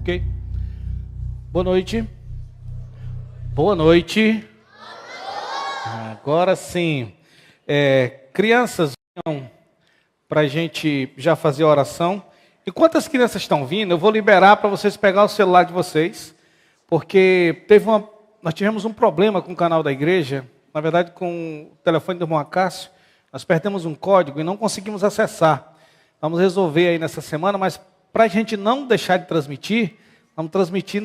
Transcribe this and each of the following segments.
Ok? Boa noite. Boa noite. Agora sim. Crianças, venham para a gente já fazer a oração. Enquanto as crianças estão vindo, eu vou liberar para vocês pegar o celular de vocês, porque nós tivemos um problema com o canal da igreja, na verdade com o telefone do irmão Acácio, nós perdemos um código e não conseguimos acessar. Vamos resolver aí nessa semana, mas para a gente não deixar de transmitir, vamos transmitir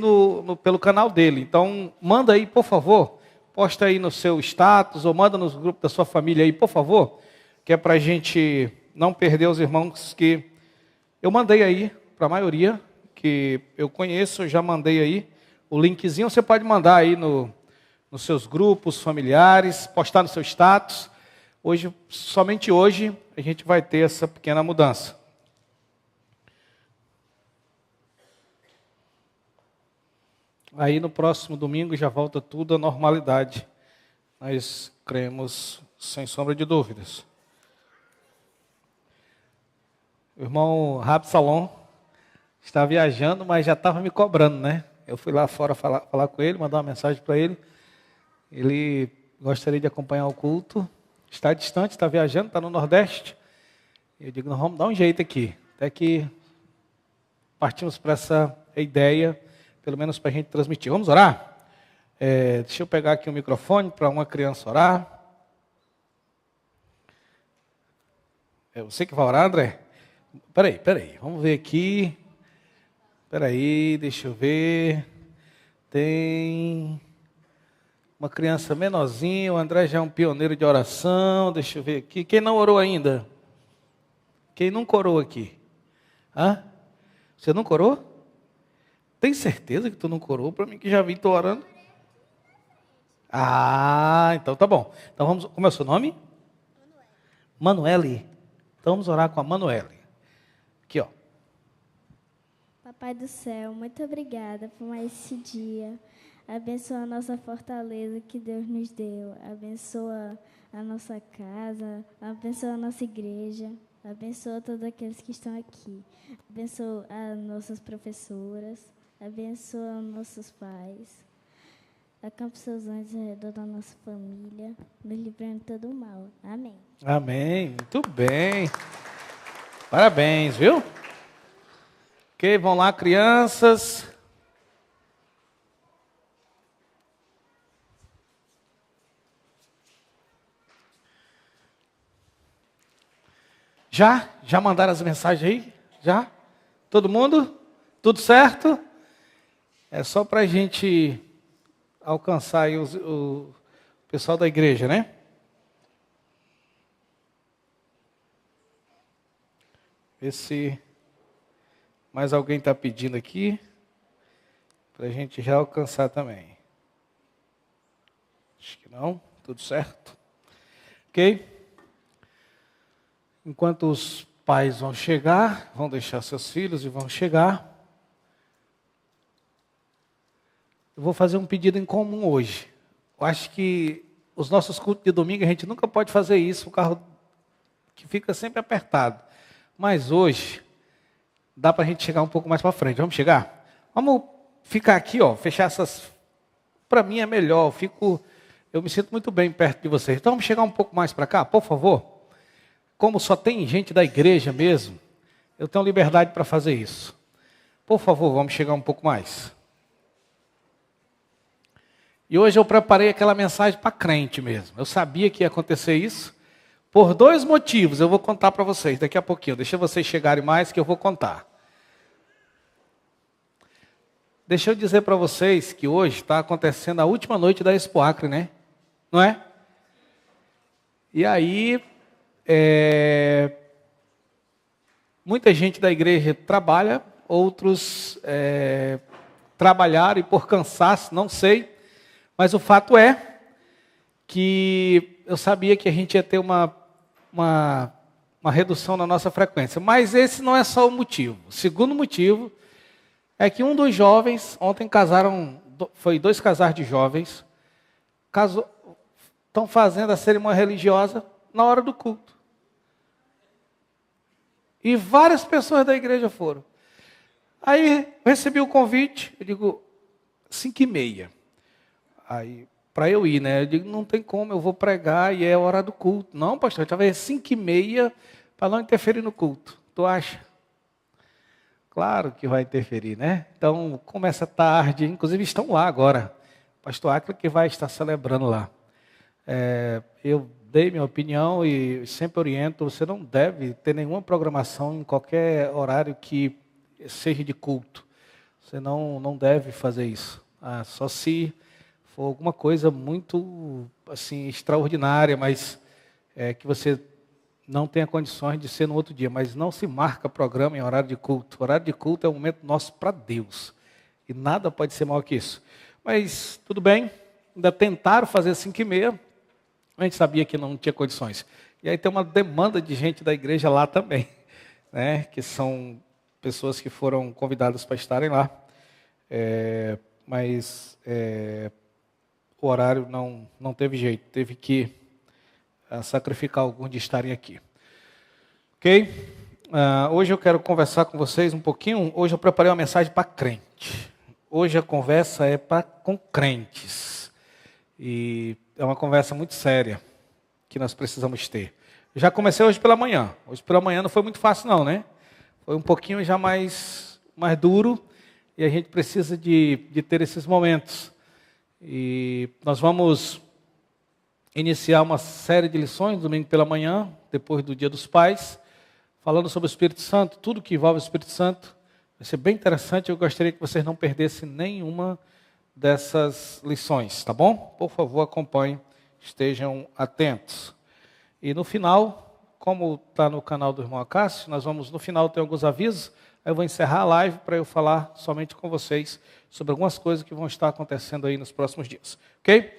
pelo canal dele. Então, manda aí, por favor, posta aí no seu status, ou manda nos grupos da sua família aí, por favor, que é para a gente não perder os irmãos que eu mandei aí, para a maioria, que eu conheço, eu já mandei aí o linkzinho, você pode mandar aí nos seus grupos familiares, postar no seu status. Somente hoje, a gente vai ter essa pequena mudança. Aí no próximo domingo já volta tudo à normalidade. Nós cremos sem sombra de dúvidas. O irmão Rabsalom está viajando, mas já estava me cobrando, né? Eu fui lá fora falar com ele, mandar uma mensagem para ele. Ele gostaria de acompanhar o culto. Está distante, está viajando, está no Nordeste. Eu digo, nós vamos dar um jeito aqui. Até que partimos para essa ideia, pelo menos para a gente transmitir. Vamos orar? Deixa eu pegar aqui o microfone para uma criança orar. É você que vai orar, André? Peraí, vamos ver aqui. Peraí, deixa eu ver. Tem uma criança menorzinha, o André já é um pioneiro de oração. Deixa eu ver aqui. Quem não orou ainda? Quem nunca orou aqui? Hã? Você nunca orou? Tem certeza que tu não orou? Para mim que já vi tu orando. Ah, então tá bom. Então vamos. Como é o seu nome? Manuele. Então vamos orar com a Manuele. Aqui, ó. Papai do céu, muito obrigada por mais esse dia. Abençoa a nossa fortaleza que Deus nos deu. Abençoa a nossa casa. Abençoa a nossa igreja. Abençoa todos aqueles que estão aqui. Abençoa as nossas professoras. Abençoa nossos pais. Acampa seus anjos ao redor da nossa família, nos livrando de todo o mal. Amém. Amém. Muito bem. Parabéns, viu? Ok, vão lá, crianças. Já mandaram as mensagens aí? Já? Todo mundo? Tudo certo? É só para a gente alcançar aí o pessoal da igreja, né? Ver se mais alguém está pedindo aqui, para a gente já alcançar também. Acho que não, tudo certo. Ok? Enquanto os pais vão chegar, vão deixar seus filhos e vão chegar, eu vou fazer um pedido em comum hoje. Eu acho que os nossos cultos de domingo, a gente nunca pode fazer isso, o carro que fica sempre apertado. Mas hoje, dá para a gente chegar um pouco mais para frente. Vamos chegar? Vamos ficar aqui, ó, fechar essas... Para mim é melhor, eu me sinto muito bem perto de vocês. Então vamos chegar um pouco mais para cá, por favor. Como só tem gente da igreja mesmo, eu tenho liberdade para fazer isso. Por favor, vamos chegar um pouco mais. E hoje eu preparei aquela mensagem para crente mesmo. Eu sabia que ia acontecer isso. Por 2 motivos, eu vou contar para vocês daqui a pouquinho. Deixa vocês chegarem mais que eu vou contar. Deixa eu dizer para vocês que hoje está acontecendo a última noite da Expo Acre, né? Não é? E aí, muita gente da igreja trabalha, outros trabalharam e por cansaço, não sei. Mas o fato é que eu sabia que a gente ia ter uma redução na nossa frequência. Mas esse não é só o motivo. O segundo motivo é que um dos jovens, ontem foi 2 casais de jovens, estão fazendo a cerimônia religiosa na hora do culto. E várias pessoas da igreja foram. Aí eu recebi o convite, eu digo, 5h30. Aí, para eu ir, né? Eu digo, não tem como, eu vou pregar e é hora do culto. Não, pastor, já vai 5h30 para não interferir no culto. Tu acha? Claro que vai interferir, né? Então, começa tarde, inclusive estão lá agora. Pastor Acre que vai estar celebrando lá. Eu dei minha opinião e sempre oriento, você não deve ter nenhuma programação em qualquer horário que seja de culto. Você não deve fazer isso. Só se for alguma coisa muito assim extraordinária, mas que você não tenha condições de ser no outro dia. Mas não se marca programa em horário de culto. O horário de culto é um momento nosso para Deus. E nada pode ser maior que isso. Mas tudo bem, ainda tentaram fazer 5h30. A gente sabia que não tinha condições. E aí tem uma demanda de gente da igreja lá também, né? Que são pessoas que foram convidadas para estarem lá. Mas o horário não teve jeito, teve que sacrificar alguns de estarem aqui. Ok? Hoje eu quero conversar com vocês um pouquinho. Hoje eu preparei uma mensagem para crente. Hoje a conversa é com crentes. E é uma conversa muito séria que nós precisamos ter. Eu já comecei hoje pela manhã. Hoje pela manhã não foi muito fácil não, né? Foi um pouquinho já mais duro. E a gente precisa de ter esses momentos. E nós vamos iniciar uma série de lições, domingo pela manhã, depois do Dia dos Pais, falando sobre o Espírito Santo, tudo que envolve o Espírito Santo. Vai ser bem interessante, eu gostaria que vocês não perdessem nenhuma dessas lições, tá bom? Por favor, acompanhem, estejam atentos. E no final, como está no canal do irmão Acácio, nós vamos, no final, ter alguns avisos. Aí eu vou encerrar a live para eu falar somente com vocês sobre algumas coisas que vão estar acontecendo aí nos próximos dias. Ok?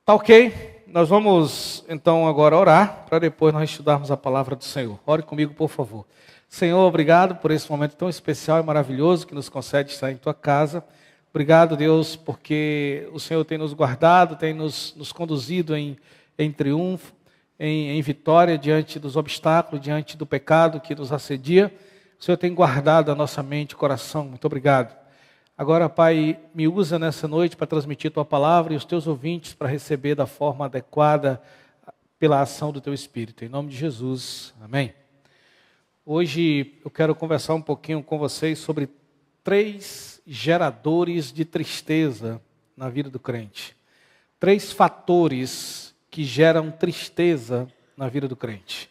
Tá ok? Nós vamos então agora orar para depois nós estudarmos a palavra do Senhor. Ore comigo, por favor. Senhor, obrigado por esse momento tão especial e maravilhoso que nos concede estar em Tua casa. Obrigado, Deus, porque o Senhor tem nos guardado, tem nos conduzido em triunfo, em vitória diante dos obstáculos, diante do pecado que nos assedia. O Senhor tem guardado a nossa mente e coração. Muito obrigado. Agora, Pai, me usa nessa noite para transmitir Tua palavra e os Teus ouvintes para receber da forma adequada pela ação do Teu Espírito. Em nome de Jesus. Amém. Hoje eu quero conversar um pouquinho com vocês sobre 3 geradores de tristeza na vida do crente. 3 fatores que geram tristeza na vida do crente.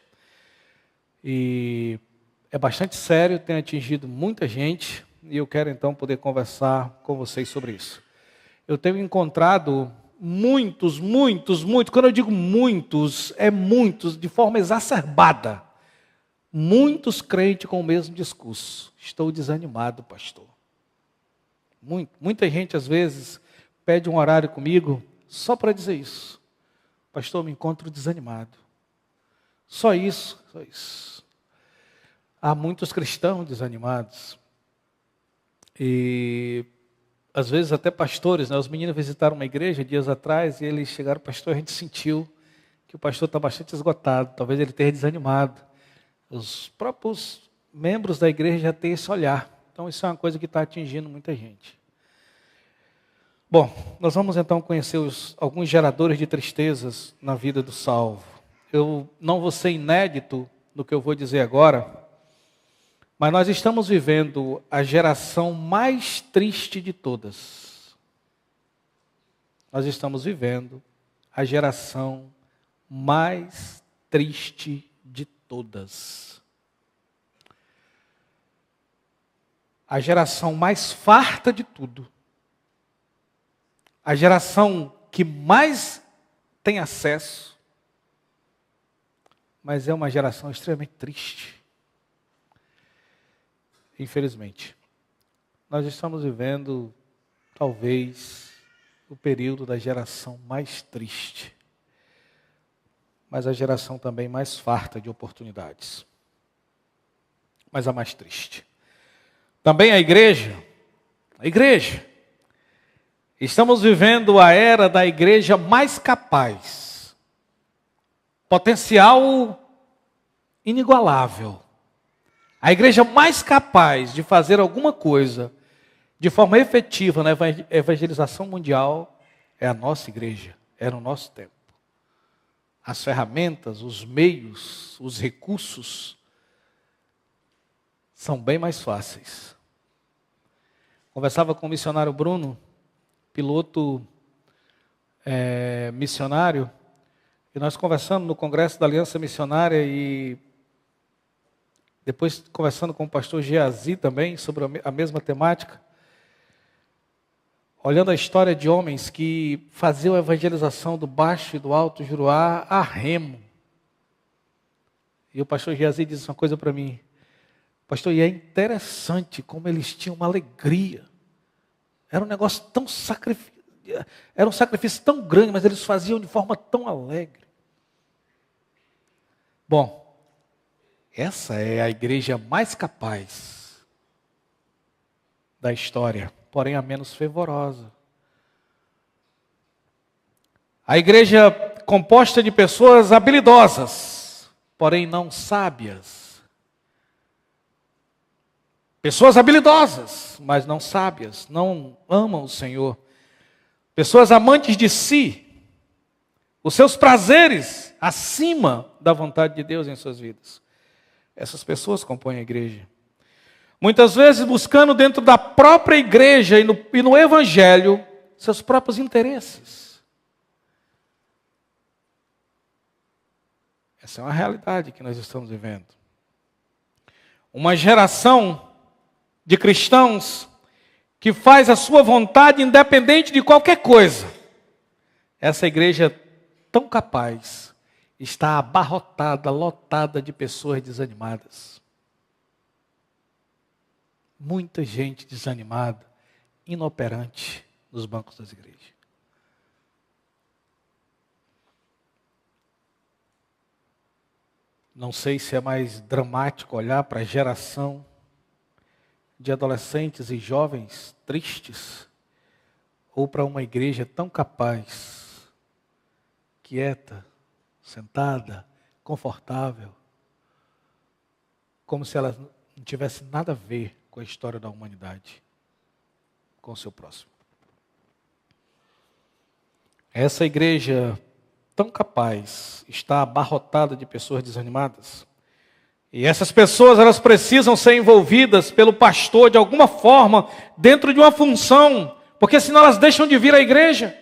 E é bastante sério, tem atingido muita gente, e eu quero então poder conversar com vocês sobre isso. Eu tenho encontrado muitos, quando eu digo muitos, é muitos, de forma exacerbada, muitos crentes com o mesmo discurso. Estou desanimado, pastor. Muita gente às vezes pede um horário comigo só para dizer isso. Pastor, me encontro desanimado. Só isso, só isso. Há muitos cristãos desanimados. E às vezes até pastores, né? Os meninos visitaram uma igreja dias atrás e eles chegaram, pastor, a gente sentiu que o pastor está bastante esgotado, talvez ele esteja desanimado. Os próprios membros da igreja já têm esse olhar. Então isso é uma coisa que está atingindo muita gente. Bom, nós vamos então conhecer alguns geradores de tristezas na vida do salvo. Eu não vou ser inédito no que eu vou dizer agora, mas nós estamos vivendo a geração mais triste de todas. Nós estamos vivendo a geração mais triste de todas. A geração mais farta de tudo. A geração que mais tem acesso, mas é uma geração extremamente triste. Infelizmente, nós estamos vivendo, talvez, o período da geração mais triste, mas a geração também mais farta de oportunidades, mas a mais triste. Também a igreja, estamos vivendo a era da igreja mais capaz, potencial inigualável, A igreja mais capaz de fazer alguma coisa de forma efetiva na evangelização mundial é a nossa igreja, é no nosso tempo. As ferramentas, os meios, os recursos são bem mais fáceis. Conversava com o missionário Bruno, piloto missionário, e nós conversamos no Congresso da Aliança Missionária e depois conversando com o pastor Geazi também sobre a mesma temática, olhando a história de homens que faziam a evangelização do Baixo e do Alto Juruá a remo. E o pastor Geazi disse uma coisa para mim, pastor, e é interessante como eles tinham uma alegria. Era um negócio tão era um sacrifício tão grande, mas eles faziam de forma tão alegre. Bom, essa é a igreja mais capaz da história, porém a menos fervorosa. A igreja composta de pessoas habilidosas, porém não sábias. Pessoas habilidosas, mas não sábias, não amam o Senhor. Pessoas amantes de si, os seus prazeres acima da vontade de Deus em suas vidas. Essas pessoas compõem a igreja. Muitas vezes buscando dentro da própria igreja e no evangelho seus próprios interesses. Essa é uma realidade que nós estamos vivendo. Uma geração de cristãos que faz a sua vontade independente de qualquer coisa. Essa igreja tão capaz está abarrotada, lotada de pessoas desanimadas. Muita gente desanimada, inoperante nos bancos das igrejas. Não sei se é mais dramático olhar para a geração de adolescentes e jovens tristes, ou para uma igreja tão capaz, quieta, sentada, confortável, como se ela não tivesse nada a ver com a história da humanidade, com o seu próximo. Essa igreja tão capaz está abarrotada de pessoas desanimadas. E essas pessoas, elas precisam ser envolvidas pelo pastor de alguma forma, dentro de uma função, porque senão elas deixam de vir à igreja.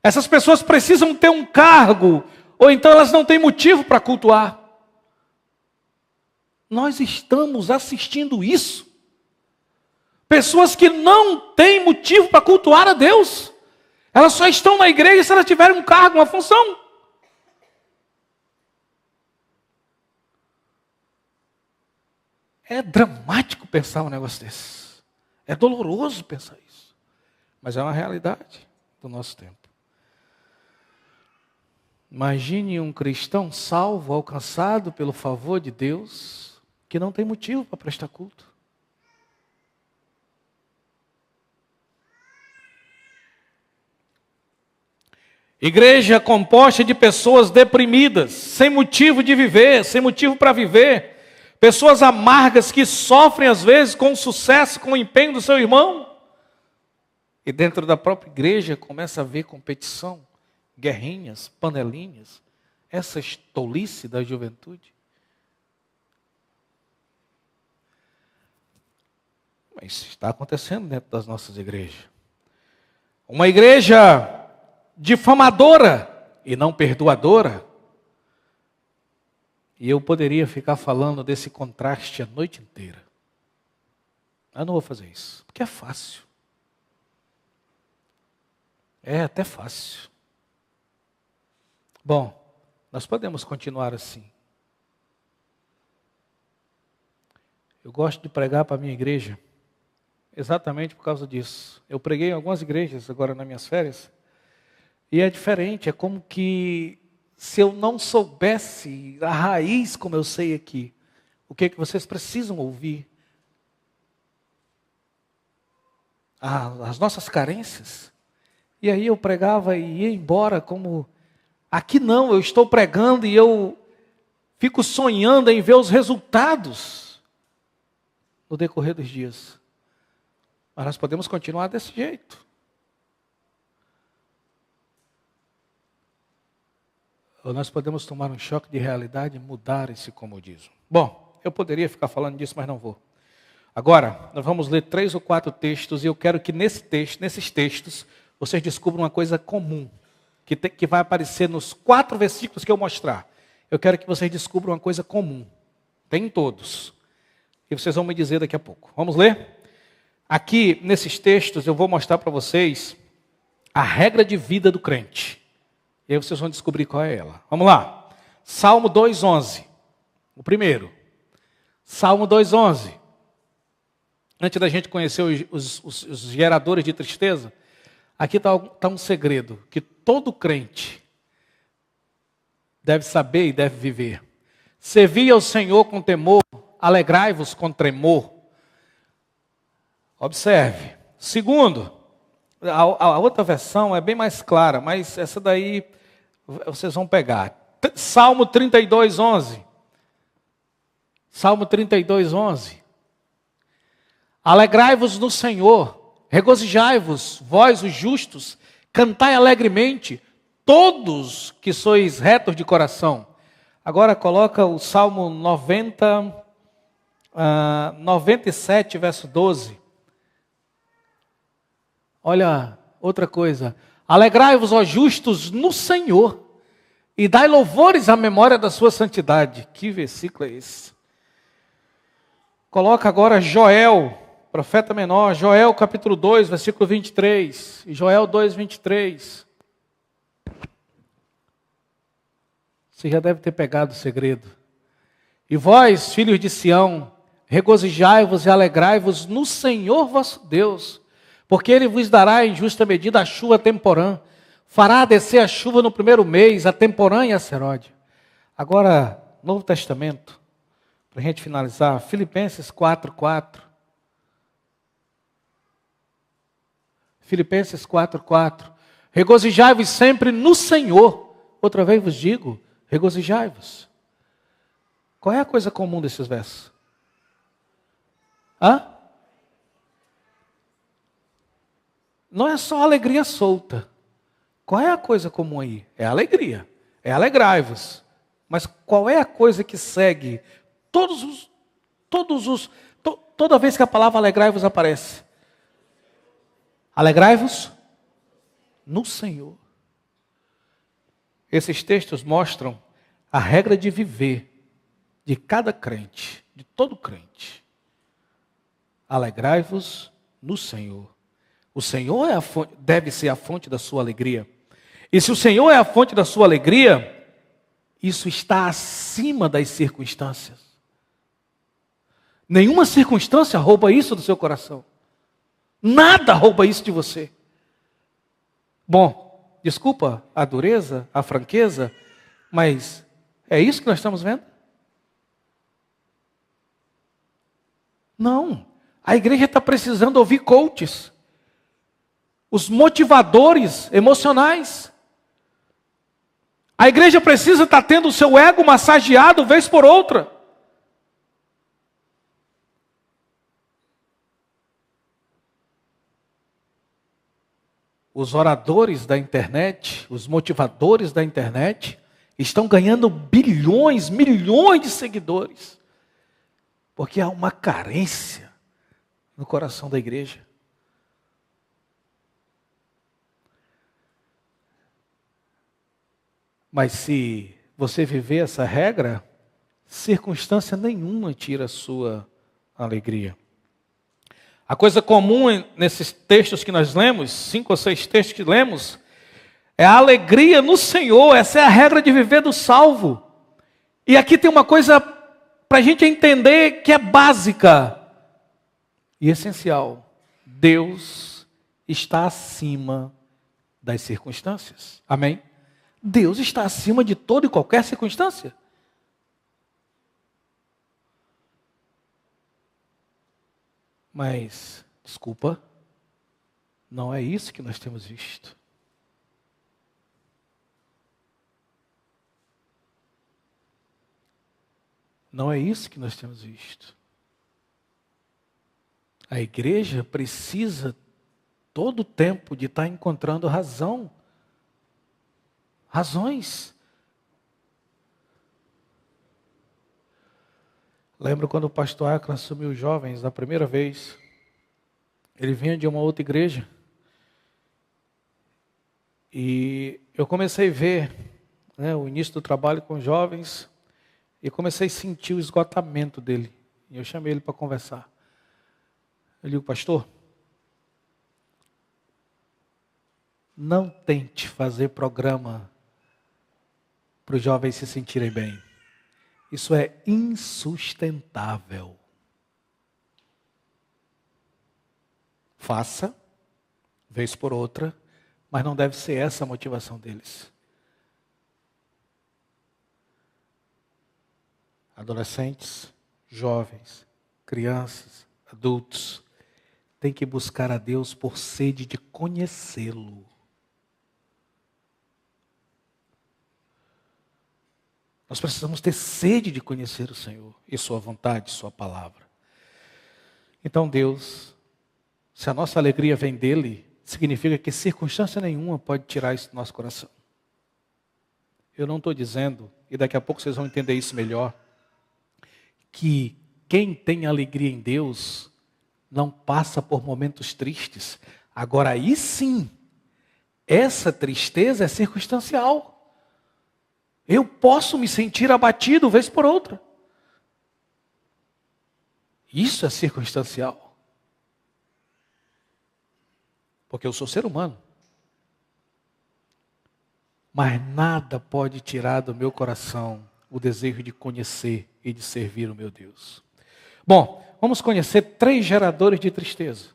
Essas pessoas precisam ter um cargo, ou então elas não têm motivo para cultuar. Nós estamos assistindo isso. Pessoas que não têm motivo para cultuar a Deus. Elas só estão na igreja se elas tiverem um cargo, uma função. É dramático pensar um negócio desse. É doloroso pensar isso. Mas é uma realidade do nosso tempo. Imagine um cristão salvo, alcançado pelo favor de Deus, que não tem motivo para prestar culto. Igreja composta de pessoas deprimidas, sem motivo de viver, sem motivo para viver. Pessoas amargas que sofrem às vezes com o sucesso, com o empenho do seu irmão. E dentro da própria igreja começa a haver competição, guerrinhas, panelinhas. Essa tolice da juventude. Mas isso está acontecendo dentro das nossas igrejas. Uma igreja difamadora e não perdoadora. E eu poderia ficar falando desse contraste a noite inteira. Eu não vou fazer isso, porque é fácil. É até fácil. Bom, nós podemos continuar assim. Eu gosto de pregar para a minha igreja, exatamente por causa disso. Eu preguei em algumas igrejas agora nas minhas férias, e é diferente, é como que se eu não soubesse a raiz como eu sei aqui, o que é que vocês precisam ouvir? As nossas carências. E aí eu pregava e ia embora como... Aqui não, eu estou pregando e eu fico sonhando em ver os resultados. no decorrer dos dias. Mas nós podemos continuar desse jeito. Ou nós podemos tomar um choque de realidade e mudar esse comodismo. Bom, eu poderia ficar falando disso, mas não vou. Agora, nós vamos ler 3 ou 4 textos e eu quero que nesses textos, vocês descubram uma coisa comum, que vai aparecer nos 4 versículos que eu mostrar. Eu quero que vocês descubram uma coisa comum. Tem em todos. E vocês vão me dizer daqui a pouco. Vamos ler? Aqui, nesses textos, eu vou mostrar para vocês a regra de vida do crente. E aí vocês vão descobrir qual é ela. Vamos lá. Salmo 2:11. O primeiro. Salmo 2:11. Antes da gente conhecer os geradores de tristeza, aqui está um segredo que todo crente deve saber e deve viver. Servi ao Senhor com temor, alegrai-vos com tremor. Observe. Segundo, a outra versão é bem mais clara, mas essa daí vocês vão pegar. Salmo 32:11. Salmo 32:11. Alegrai-vos no Senhor, regozijai-vos, vós os justos, cantai alegremente, todos que sois retos de coração. Agora coloca o Salmo 97, verso 12. Olha, outra coisa. Alegrai-vos, ó justos, no Senhor, e dai louvores à memória da sua santidade. Que versículo é esse? Coloca agora Joel, profeta menor, Joel capítulo 2, versículo 23. Joel 2, 23. Você já deve ter pegado o segredo. E vós, filhos de Sião, regozijai-vos e alegrai-vos no Senhor vosso Deus, porque Ele vos dará em justa medida a chuva temporã, fará descer a chuva no primeiro mês, a temporã e a seródia. Agora, Novo Testamento, para a gente finalizar, Filipenses 4:4. Filipenses 4:4. Regozijai-vos sempre no Senhor. Outra vez vos digo, regozijai-vos. Qual é a coisa comum desses versos? Não é só alegria solta. Qual é a coisa comum aí? É a alegria. É alegrai-vos. Mas qual é a coisa que segue toda vez que a palavra alegrai-vos aparece? Alegrai-vos no Senhor. Esses textos mostram a regra de viver de cada crente, de todo crente. Alegrai-vos no Senhor. O Senhor deve ser a fonte da sua alegria. E se o Senhor é a fonte da sua alegria, isso está acima das circunstâncias. Nenhuma circunstância rouba isso do seu coração. Nada rouba isso de você. Bom, desculpa a dureza, a franqueza, mas é isso que nós estamos vendo? Não. A igreja está precisando ouvir coaches. Os motivadores emocionais. A igreja precisa estar tendo o seu ego massageado vez por outra. Os oradores da internet, os motivadores da internet, estão ganhando bilhões, milhões de seguidores. Porque há uma carência no coração da igreja. Mas se você viver essa regra, circunstância nenhuma tira a sua alegria. A coisa comum nesses textos que nós lemos, 5 ou 6 textos que lemos, é a alegria no Senhor. Essa é a regra de viver do salvo. E aqui tem uma coisa para a gente entender que é básica e essencial. Deus está acima das circunstâncias. Amém? Deus está acima de toda e qualquer circunstância. Mas, desculpa, não é isso que nós temos visto. Não é isso que nós temos visto. A igreja precisa todo o tempo de estar encontrando razões. Lembro quando o pastor Acra assumiu os jovens da primeira vez. Ele vinha de uma outra igreja. E eu comecei a ver, né, o início do trabalho com os jovens. E comecei a sentir o esgotamento dele. E eu chamei ele para conversar. Eu digo, pastor, não tente fazer programa para os jovens se sentirem bem. Isso é insustentável. Faça, vez por outra, mas não deve ser essa a motivação deles. Adolescentes, jovens, crianças, adultos, têm que buscar a Deus por sede de conhecê-lo. Nós precisamos ter sede de conhecer o Senhor e sua vontade, sua palavra. Então Deus, se a nossa alegria vem dele, significa que circunstância nenhuma pode tirar isso do nosso coração. Eu não estou dizendo, e daqui a pouco vocês vão entender isso melhor, que quem tem alegria em Deus não passa por momentos tristes. Agora aí sim, essa tristeza é circunstancial. Eu posso me sentir abatido vez por outra. Isso é circunstancial. Porque eu sou ser humano. Mas nada pode tirar do meu coração o desejo de conhecer e de servir o meu Deus. Bom, vamos conhecer 3 geradores de tristeza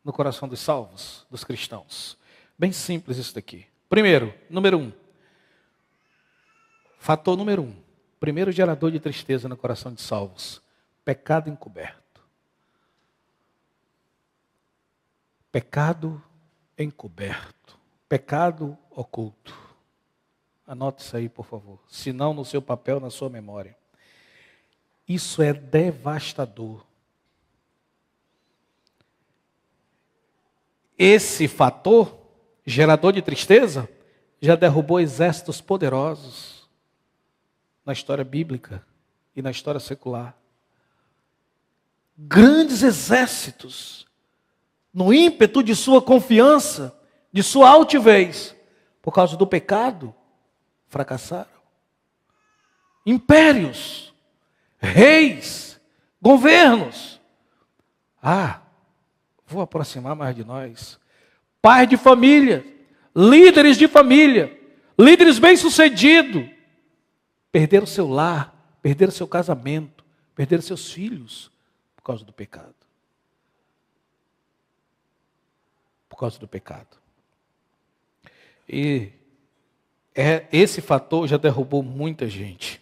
no coração dos salvos, dos cristãos. Bem simples isso daqui. Primeiro, número 1. Fator número 1. Primeiro gerador de tristeza no coração de salvos. Pecado encoberto. Pecado encoberto. Pecado oculto. Anote isso aí, por favor. Se não, no seu papel, na sua memória. Isso é devastador. Esse fator, gerador de tristeza, já derrubou exércitos poderosos na história bíblica e na história secular. Grandes exércitos, no ímpeto de sua confiança, de sua altivez, por causa do pecado, fracassaram. Impérios, reis, governos. Vou aproximar mais de nós. Pais de família, líderes de família, líderes bem-sucedidos, perderam seu lar, perderam seu casamento, perderam seus filhos por causa do pecado. Por causa do pecado. E esse fator já derrubou muita gente.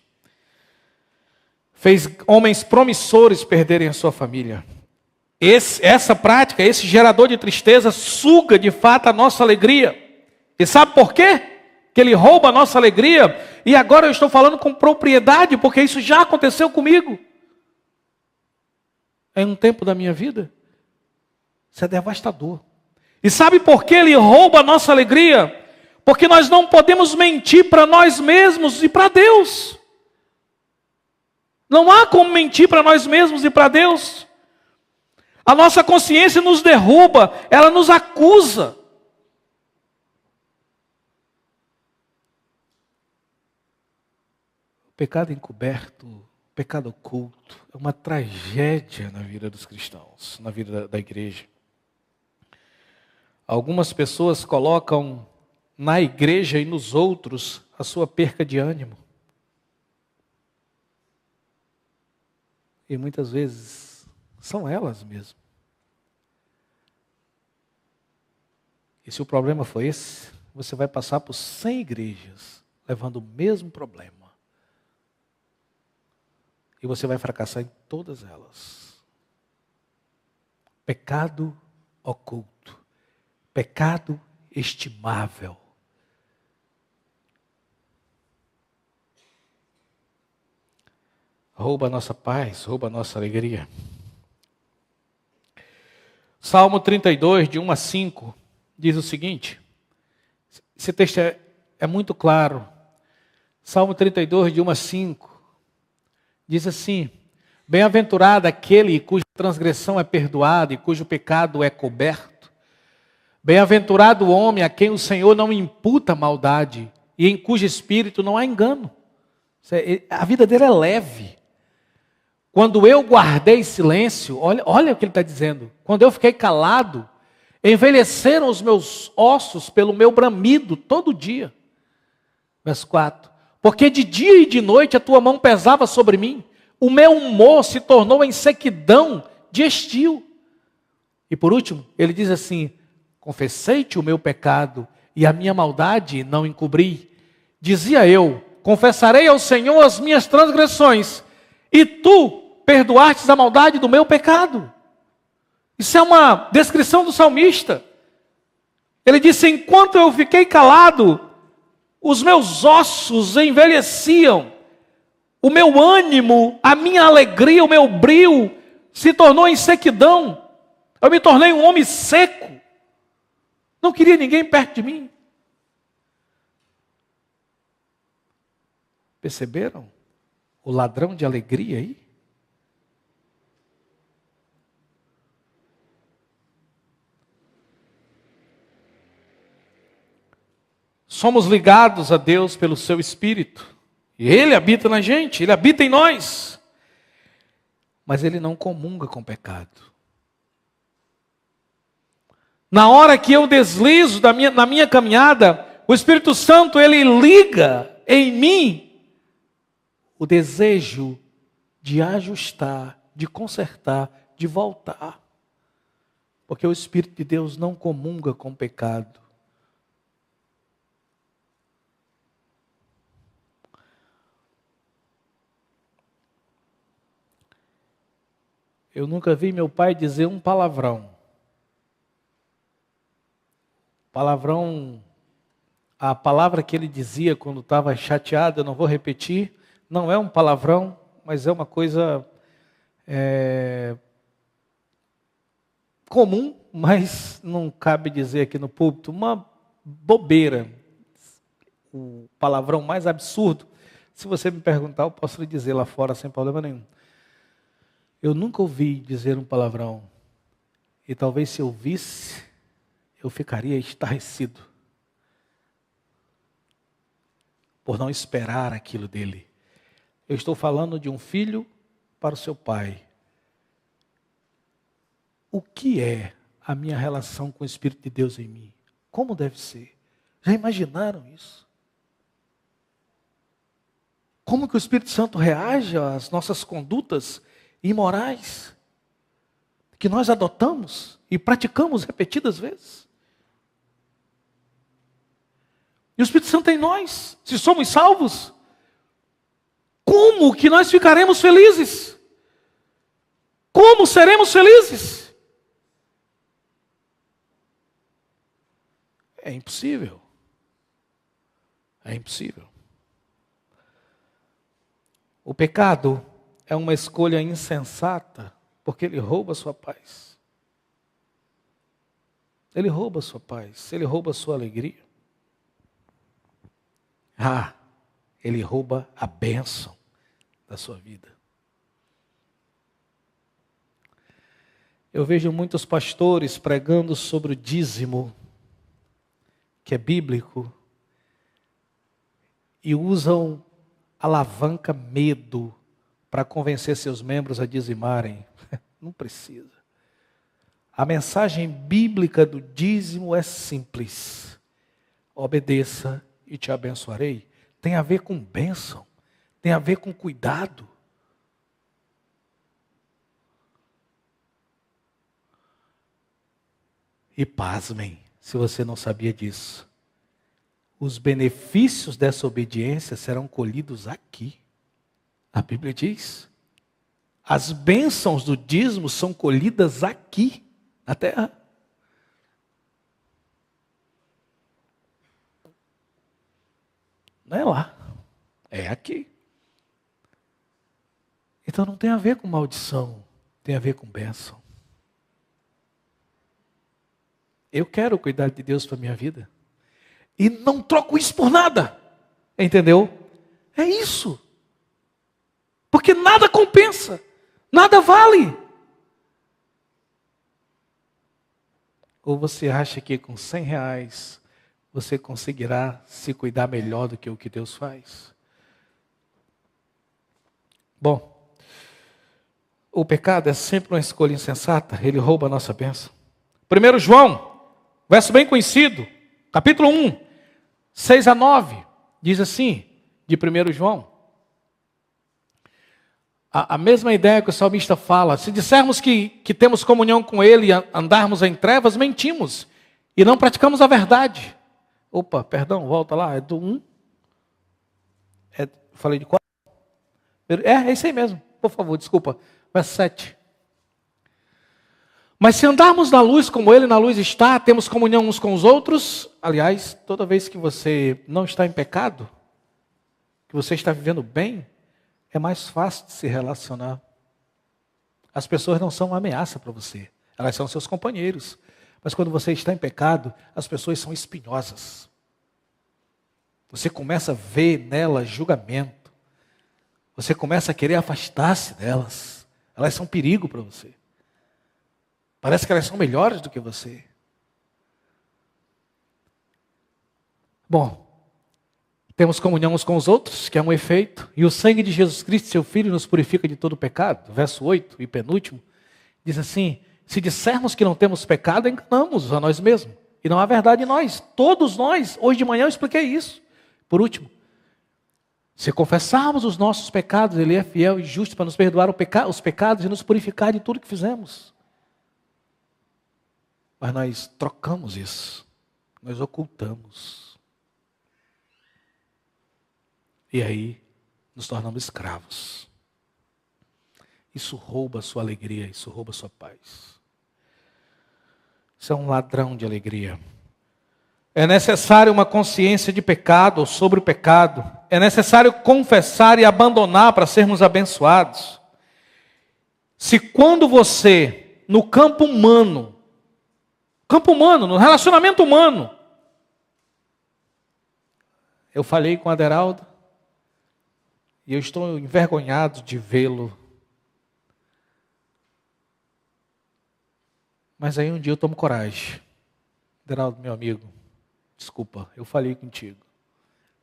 Fez homens promissores perderem a sua família. Essa prática, esse gerador de tristeza, suga de fato a nossa alegria. E sabe por quê? Que ele rouba a nossa alegria. E agora eu estou falando com propriedade, porque isso já aconteceu comigo. Em um tempo da minha vida. Isso é devastador. E sabe por que ele rouba a nossa alegria? Porque nós não podemos mentir para nós mesmos e para Deus. Não há como mentir para nós mesmos e para Deus. A nossa consciência nos derruba, ela nos acusa. O pecado encoberto, o pecado oculto, é uma tragédia na vida dos cristãos, na vida da igreja. Algumas pessoas colocam na igreja e nos outros a sua perca de ânimo. E muitas vezes são elas mesmo. E se o problema for esse, você vai passar por 100 igrejas levando o mesmo problema. E você vai fracassar em todas elas. Pecado oculto. Pecado estimável. Rouba a nossa paz, rouba a nossa alegria. Salmo 32, de 1 a 5, diz o seguinte. Esse texto é muito claro. Salmo 32, de 1 a 5, diz assim: bem-aventurado aquele cuja transgressão é perdoada e cujo pecado é coberto. Bem-aventurado o homem a quem o Senhor não imputa maldade e em cujo espírito não há engano. A vida dele é leve. Quando eu guardei silêncio, olha o que ele está dizendo. Quando eu fiquei calado, envelheceram os meus ossos pelo meu bramido todo dia. Verso 4. Porque de dia e de noite a tua mão pesava sobre mim. O meu humor se tornou em sequidão de estio. E por último, ele diz assim: confessei-te o meu pecado e a minha maldade não encobri. Dizia eu: confessarei ao Senhor as minhas transgressões, e tu perdoastes a maldade do meu pecado. Isso é uma descrição do salmista. Ele disse: enquanto eu fiquei calado, os meus ossos envelheciam, o meu ânimo, a minha alegria, o meu brio se tornou em sequidão. Eu me tornei um homem seco. Não queria ninguém perto de mim. Perceberam o ladrão de alegria aí? Somos ligados a Deus pelo seu Espírito. E Ele habita na gente, Ele habita em nós. Mas Ele não comunga com o pecado. Na hora que eu deslizo na minha caminhada, o Espírito Santo, Ele liga em mim o desejo de ajustar, de consertar, de voltar. Porque o Espírito de Deus não comunga com o pecado. Eu nunca vi meu pai dizer um palavrão. Palavrão, a palavra que ele dizia quando estava chateado, eu não vou repetir, não é um palavrão, mas é uma coisa comum, mas não cabe dizer aqui no púlpito, uma bobeira. O palavrão mais absurdo, se você me perguntar, eu posso lhe dizer lá fora sem problema nenhum. Eu nunca ouvi dizer um palavrão. E talvez se eu ouvisse, eu ficaria estarrecido. Por não esperar aquilo dele. Eu estou falando de um filho para o seu pai. O que é a minha relação com o Espírito de Deus em mim? Como deve ser? Já imaginaram isso? Como que o Espírito Santo reage às nossas condutas imorais que nós adotamos e praticamos repetidas vezes? E o Espírito Santo é em nós, se somos salvos, como que nós ficaremos felizes? Como seremos felizes? É impossível. É impossível. O pecado é uma escolha insensata, porque ele rouba a sua paz. Ele rouba a sua paz, ele rouba a sua alegria. Ele rouba a bênção da sua vida. Eu vejo muitos pastores pregando sobre o dízimo, que é bíblico, e usam alavanca medo para convencer seus membros a dizimarem. Não precisa. A mensagem bíblica do dízimo é simples. Obedeça e te abençoarei. Tem a ver com bênção. Tem a ver com cuidado. E pasmem, se você não sabia disso. Os benefícios dessa obediência serão colhidos aqui. A Bíblia diz. As bênçãos do dízimo são colhidas aqui, na terra. Não é lá, é aqui. Então não tem a ver com maldição, tem a ver com bênção. Eu quero cuidar de Deus para a minha vida. E não troco isso por nada. Entendeu? É isso. Porque nada compensa. Nada vale. Ou você acha que com R$100 você conseguirá se cuidar melhor do que o que Deus faz? Bom, o pecado é sempre uma escolha insensata. Ele rouba a nossa bênção. 1 João, verso bem conhecido, capítulo 1, 6-9, diz assim, de 1 João. A mesma ideia que o salmista fala. Se dissermos que temos comunhão com Ele e andarmos em trevas, mentimos. E não praticamos a verdade. Opa, perdão, volta lá. É do 1. Falei de qual? É isso aí mesmo. Por favor, desculpa. Verso 7. Mas se andarmos na luz como Ele na luz está, temos comunhão uns com os outros. Aliás, toda vez que você não está em pecado, que você está vivendo bem, é mais fácil de se relacionar. As pessoas não são uma ameaça para você. Elas são seus companheiros. Mas quando você está em pecado, as pessoas são espinhosas. Você começa a ver nelas julgamento. Você começa a querer afastar-se delas. Elas são um perigo para você. Parece que elas são melhores do que você. Bom, temos comunhão uns com os outros, que é um efeito, e o sangue de Jesus Cristo, seu Filho, nos purifica de todo pecado. Verso 8 e penúltimo, diz assim, se dissermos que não temos pecado, enganamos a nós mesmos. E não há verdade em nós, todos nós. Hoje de manhã eu expliquei isso. Por último, se confessarmos os nossos pecados, Ele é fiel e justo para nos perdoar os pecados e nos purificar de tudo que fizemos. Mas nós trocamos isso, nós ocultamos. E aí, nos tornamos escravos. Isso rouba a sua alegria, isso rouba a sua paz. Isso é um ladrão de alegria. É necessário uma consciência de pecado ou sobre o pecado. É necessário confessar e abandonar para sermos abençoados. Se quando você, no campo humano, no relacionamento humano, eu falei com a Aderaldo, e eu estou envergonhado de vê-lo. Mas aí um dia eu tomo coragem. Aderaldo, meu amigo, desculpa, eu falei contigo.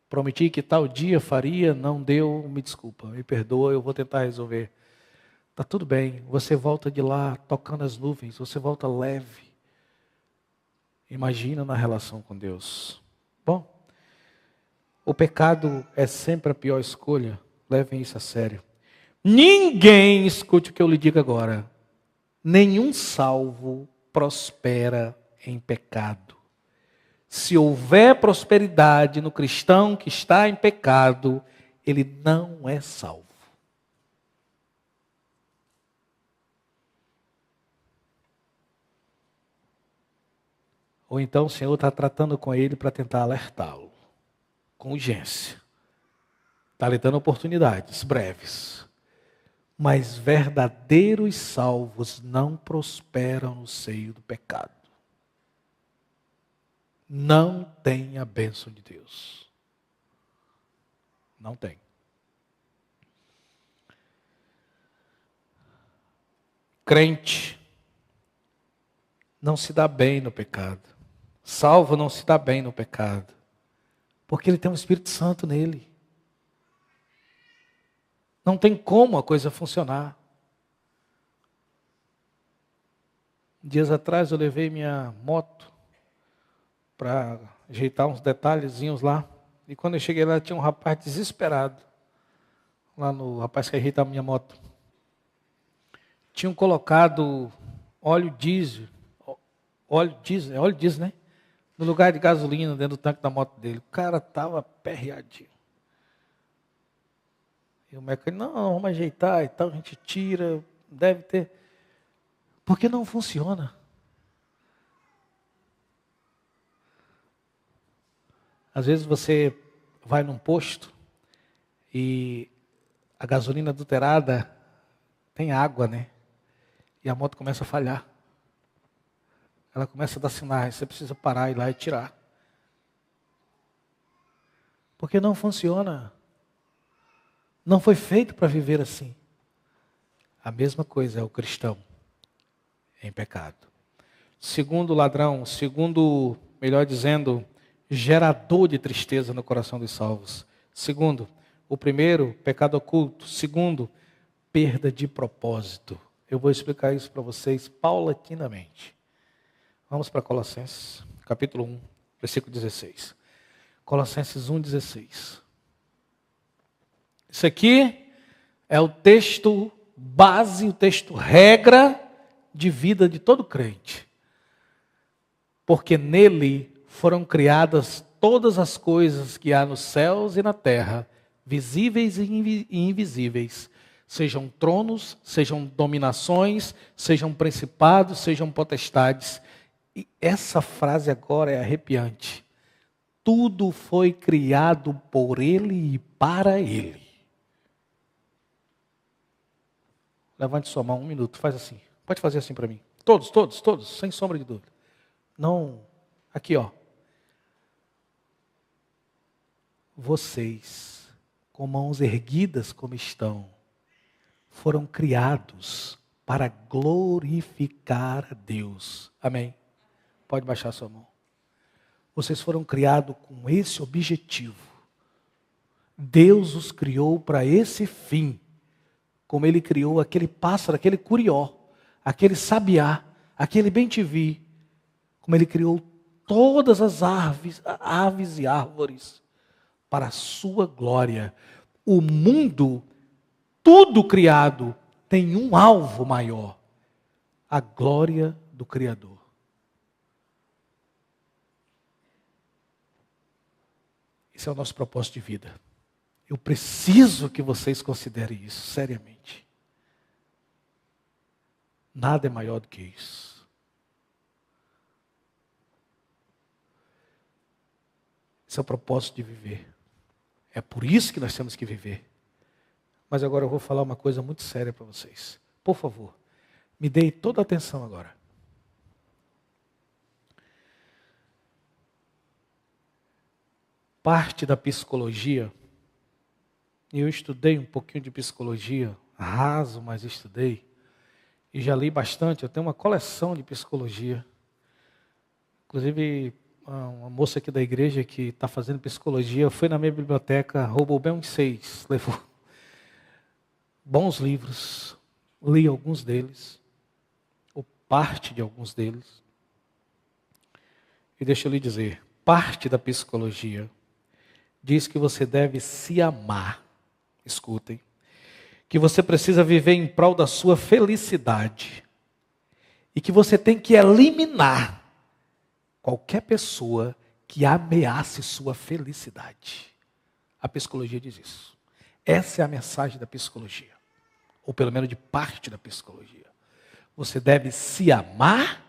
Prometi que tal dia faria, não deu, me desculpa, me perdoa, eu vou tentar resolver. Está tudo bem, você volta de lá tocando as nuvens, você volta leve. Imagina na relação com Deus. Bom, o pecado é sempre a pior escolha. Levem isso a sério. Ninguém, escute o que eu lhe digo agora, nenhum salvo prospera em pecado. Se houver prosperidade no cristão que está em pecado, ele não é salvo. Ou então o Senhor está tratando com ele para tentar alertá-lo, com urgência. Está lhe dando oportunidades breves. Mas verdadeiros salvos não prosperam no seio do pecado. Não tem a bênção de Deus. Não tem. Crente não se dá bem no pecado. Salvo não se dá bem no pecado. Porque ele tem um Espírito Santo nele. Não tem como a coisa funcionar. Dias atrás eu levei minha moto para ajeitar uns detalhezinhos lá. E quando eu cheguei lá tinha um rapaz desesperado. Lá no rapaz que ajeita a minha moto. Tinham colocado óleo diesel, né? No lugar de gasolina dentro do tanque da moto dele. O cara estava aperreadinho. E o mecânico, não, vamos ajeitar e tal, a gente tira, deve ter. Porque não funciona. Às vezes você vai num posto e a gasolina adulterada tem água, né? E a moto começa a falhar. ela começa a dar sinais, você precisa parar, ir lá e tirar. Porque não funciona. Não foi feito para viver assim. A mesma coisa é o cristão em pecado. Segundo ladrão, segundo, melhor dizendo, gerador de tristeza no coração dos salvos. Segundo, o primeiro, pecado oculto. Segundo, perda de propósito. Eu vou explicar isso para vocês paulatinamente. Vamos para Colossenses, capítulo 1, versículo 16. Colossenses 1, 16. Isso aqui é o texto base, o texto regra de vida de todo crente. Porque nele foram criadas todas as coisas que há nos céus e na terra, visíveis e invisíveis, sejam tronos, sejam dominações, sejam principados, sejam potestades. E essa frase agora é arrepiante. Tudo foi criado por ele e para ele. Levante sua mão, 1 minuto, faz assim. Pode fazer assim para mim. Todos, sem sombra de dúvida. Não, aqui ó. Vocês, com mãos erguidas como estão, foram criados para glorificar a Deus. Amém? Pode baixar sua mão. Vocês foram criados com esse objetivo. Deus os criou para esse fim. Como Ele criou aquele pássaro, aquele curió, aquele sabiá, aquele bem-te-vi. Como Ele criou todas as aves e árvores para a sua glória. O mundo, tudo criado, tem um alvo maior: a glória do Criador. Esse é o nosso propósito de vida. Eu preciso que vocês considerem isso seriamente. Nada é maior do que isso. Esse é o propósito de viver. É por isso que nós temos que viver. Mas agora eu vou falar uma coisa muito séria para vocês. Por favor, me deem toda a atenção agora. Parte da psicologia, eu estudei um pouquinho de psicologia, raso, mas estudei. E já li bastante, eu tenho uma coleção de psicologia. Inclusive, uma moça aqui da igreja que está fazendo psicologia foi na minha biblioteca, roubou bem uns 6, levou bons livros, li alguns deles, ou parte de alguns deles. E deixa eu lhe dizer, parte da psicologia diz que você deve se amar. Escutem. Que você precisa viver em prol da sua felicidade. E que você tem que eliminar qualquer pessoa que ameace sua felicidade. A psicologia diz isso. Essa é a mensagem da psicologia. Ou pelo menos de parte da psicologia. Você deve se amar.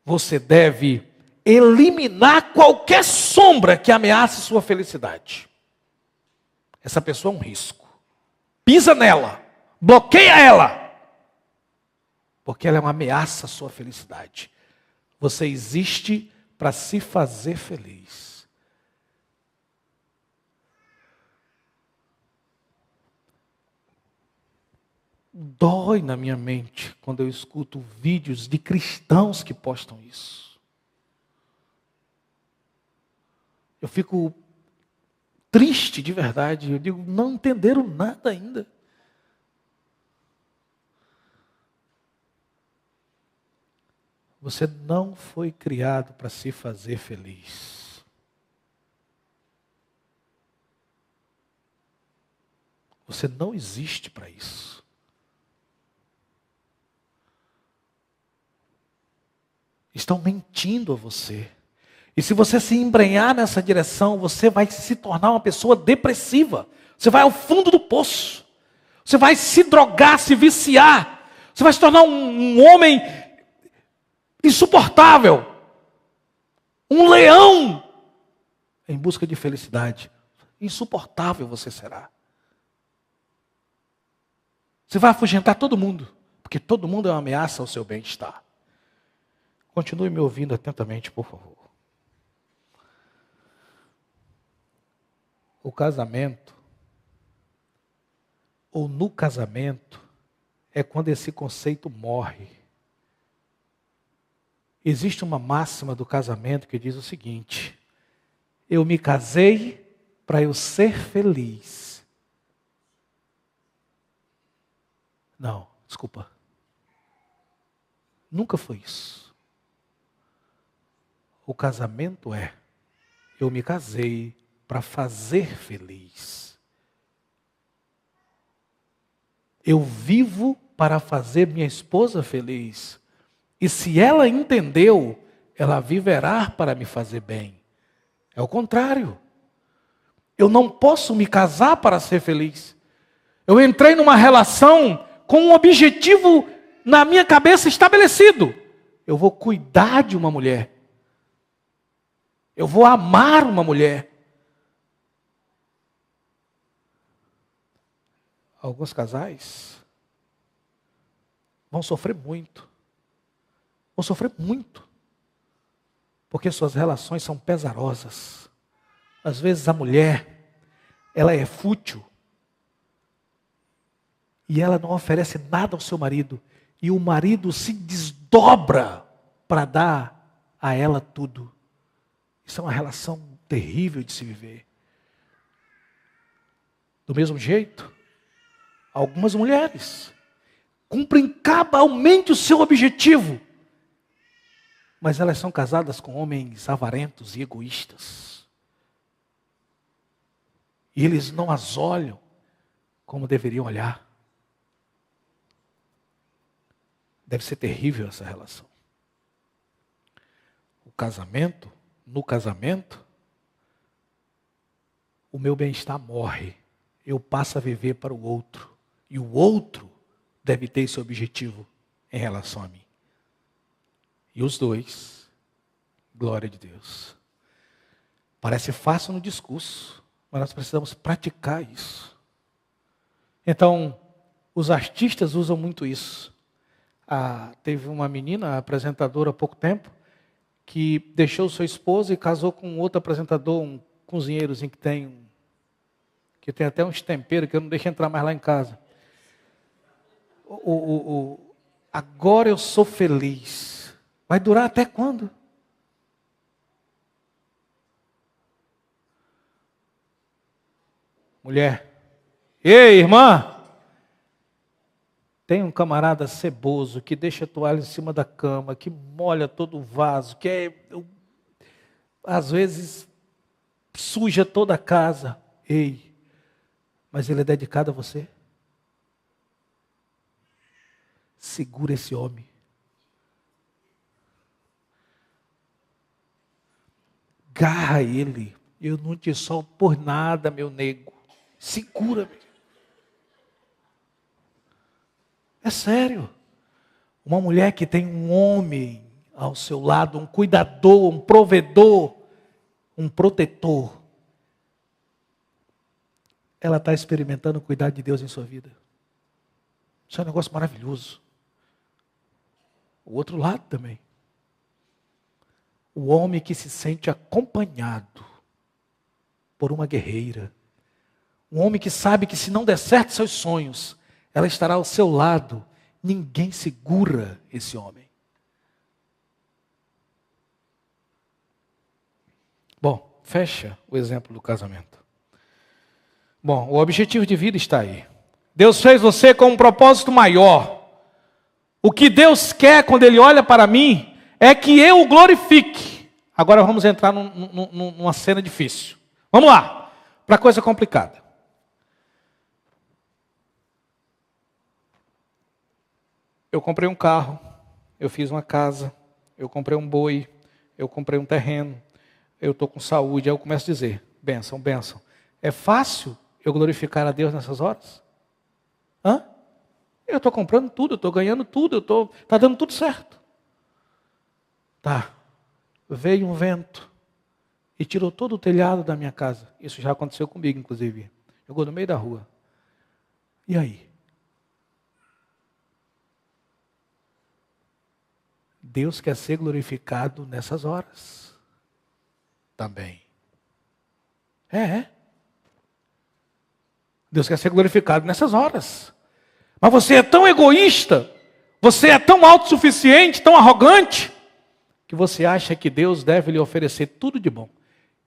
Você deve eliminar qualquer sombra que ameace sua felicidade. Essa pessoa é um risco. Pisa nela. Bloqueia ela. Porque ela é uma ameaça à sua felicidade. Você existe para se fazer feliz. Dói na minha mente quando eu escuto vídeos de cristãos que postam isso. Eu fico triste de verdade. Eu digo, não entenderam nada ainda. Você não foi criado para se fazer feliz. Você não existe para isso. Estão mentindo a você. E se você se embrenhar nessa direção, você vai se tornar uma pessoa depressiva. Você vai ao fundo do poço. Você vai se drogar, se viciar. Você vai se tornar um homem insuportável. Um leão em busca de felicidade. Insuportável você será. Você vai afugentar todo mundo. Porque todo mundo é uma ameaça ao seu bem-estar. Continue me ouvindo atentamente, por favor. O casamento, ou no casamento, é quando esse conceito morre. Existe uma máxima do casamento que diz o seguinte: eu me casei para eu ser feliz. Não, desculpa. Nunca foi isso. O casamento é: eu me casei para fazer feliz. Eu vivo para fazer minha esposa feliz. E se ela entendeu, ela viverá para me fazer bem. É o contrário. Eu não posso me casar para ser feliz. Eu entrei numa relação com um objetivo na minha cabeça estabelecido. Eu vou cuidar de uma mulher. Eu vou amar uma mulher. Alguns casais vão sofrer muito. Vão sofrer muito. Porque suas relações são pesarosas. Às vezes a mulher, ela é fútil. E ela não oferece nada ao seu marido. E o marido se desdobra para dar a ela tudo. Isso é uma relação terrível de se viver. Do mesmo jeito, algumas mulheres cumprem cabalmente o seu objetivo, mas elas são casadas com homens avarentos e egoístas. E eles não as olham como deveriam olhar. Deve ser terrível essa relação. O casamento, no casamento, o meu bem-estar morre. Eu passo a viver para o outro. E o outro deve ter esse objetivo em relação a mim. E os dois, glória de Deus. Parece fácil no discurso, mas nós precisamos praticar isso. Então, os artistas usam muito isso. Teve uma menina, apresentadora há pouco tempo, que deixou sua esposa e casou com outro apresentador, um cozinheirozinho que tem até uns temperos que eu não deixo entrar mais lá em casa. Agora eu sou feliz. Vai durar até quando? Mulher. Ei, irmã. Tem um camarada ceboso que deixa a toalha em cima da cama, que molha todo o vaso, às vezes suja toda a casa. Ei, mas ele é dedicado a você? Segura esse homem. Garra ele. Eu não te solto por nada, meu nego. Segura-me. É sério. Uma mulher que tem um homem ao seu lado, um cuidador, um provedor, um protetor, ela está experimentando o cuidado de Deus em sua vida. Isso é um negócio maravilhoso. O outro lado também. O homem que se sente acompanhado por uma guerreira. Um homem que sabe que se não der certo seus sonhos, ela estará ao seu lado. Ninguém segura esse homem. Bom, fecha o exemplo do casamento. Bom, o objetivo de vida está aí. Deus fez você com um propósito maior. O que Deus quer quando Ele olha para mim é que eu o glorifique. Agora vamos entrar numa cena difícil. Vamos lá, para coisa complicada. Eu comprei um carro, eu fiz uma casa, eu comprei um boi, eu comprei um terreno, eu estou com saúde. Aí eu começo a dizer, bênção, bênção. É fácil eu glorificar a Deus nessas horas? Eu estou comprando tudo, eu estou ganhando tudo, está dando tudo certo. Tá, veio um vento e tirou todo o telhado da minha casa. Isso já aconteceu comigo, inclusive. Jogou no meio da rua. E aí? Deus quer ser glorificado nessas horas também. Deus quer ser glorificado nessas horas. Mas você é tão egoísta, você é tão autossuficiente, tão arrogante, que você acha que Deus deve lhe oferecer tudo de bom.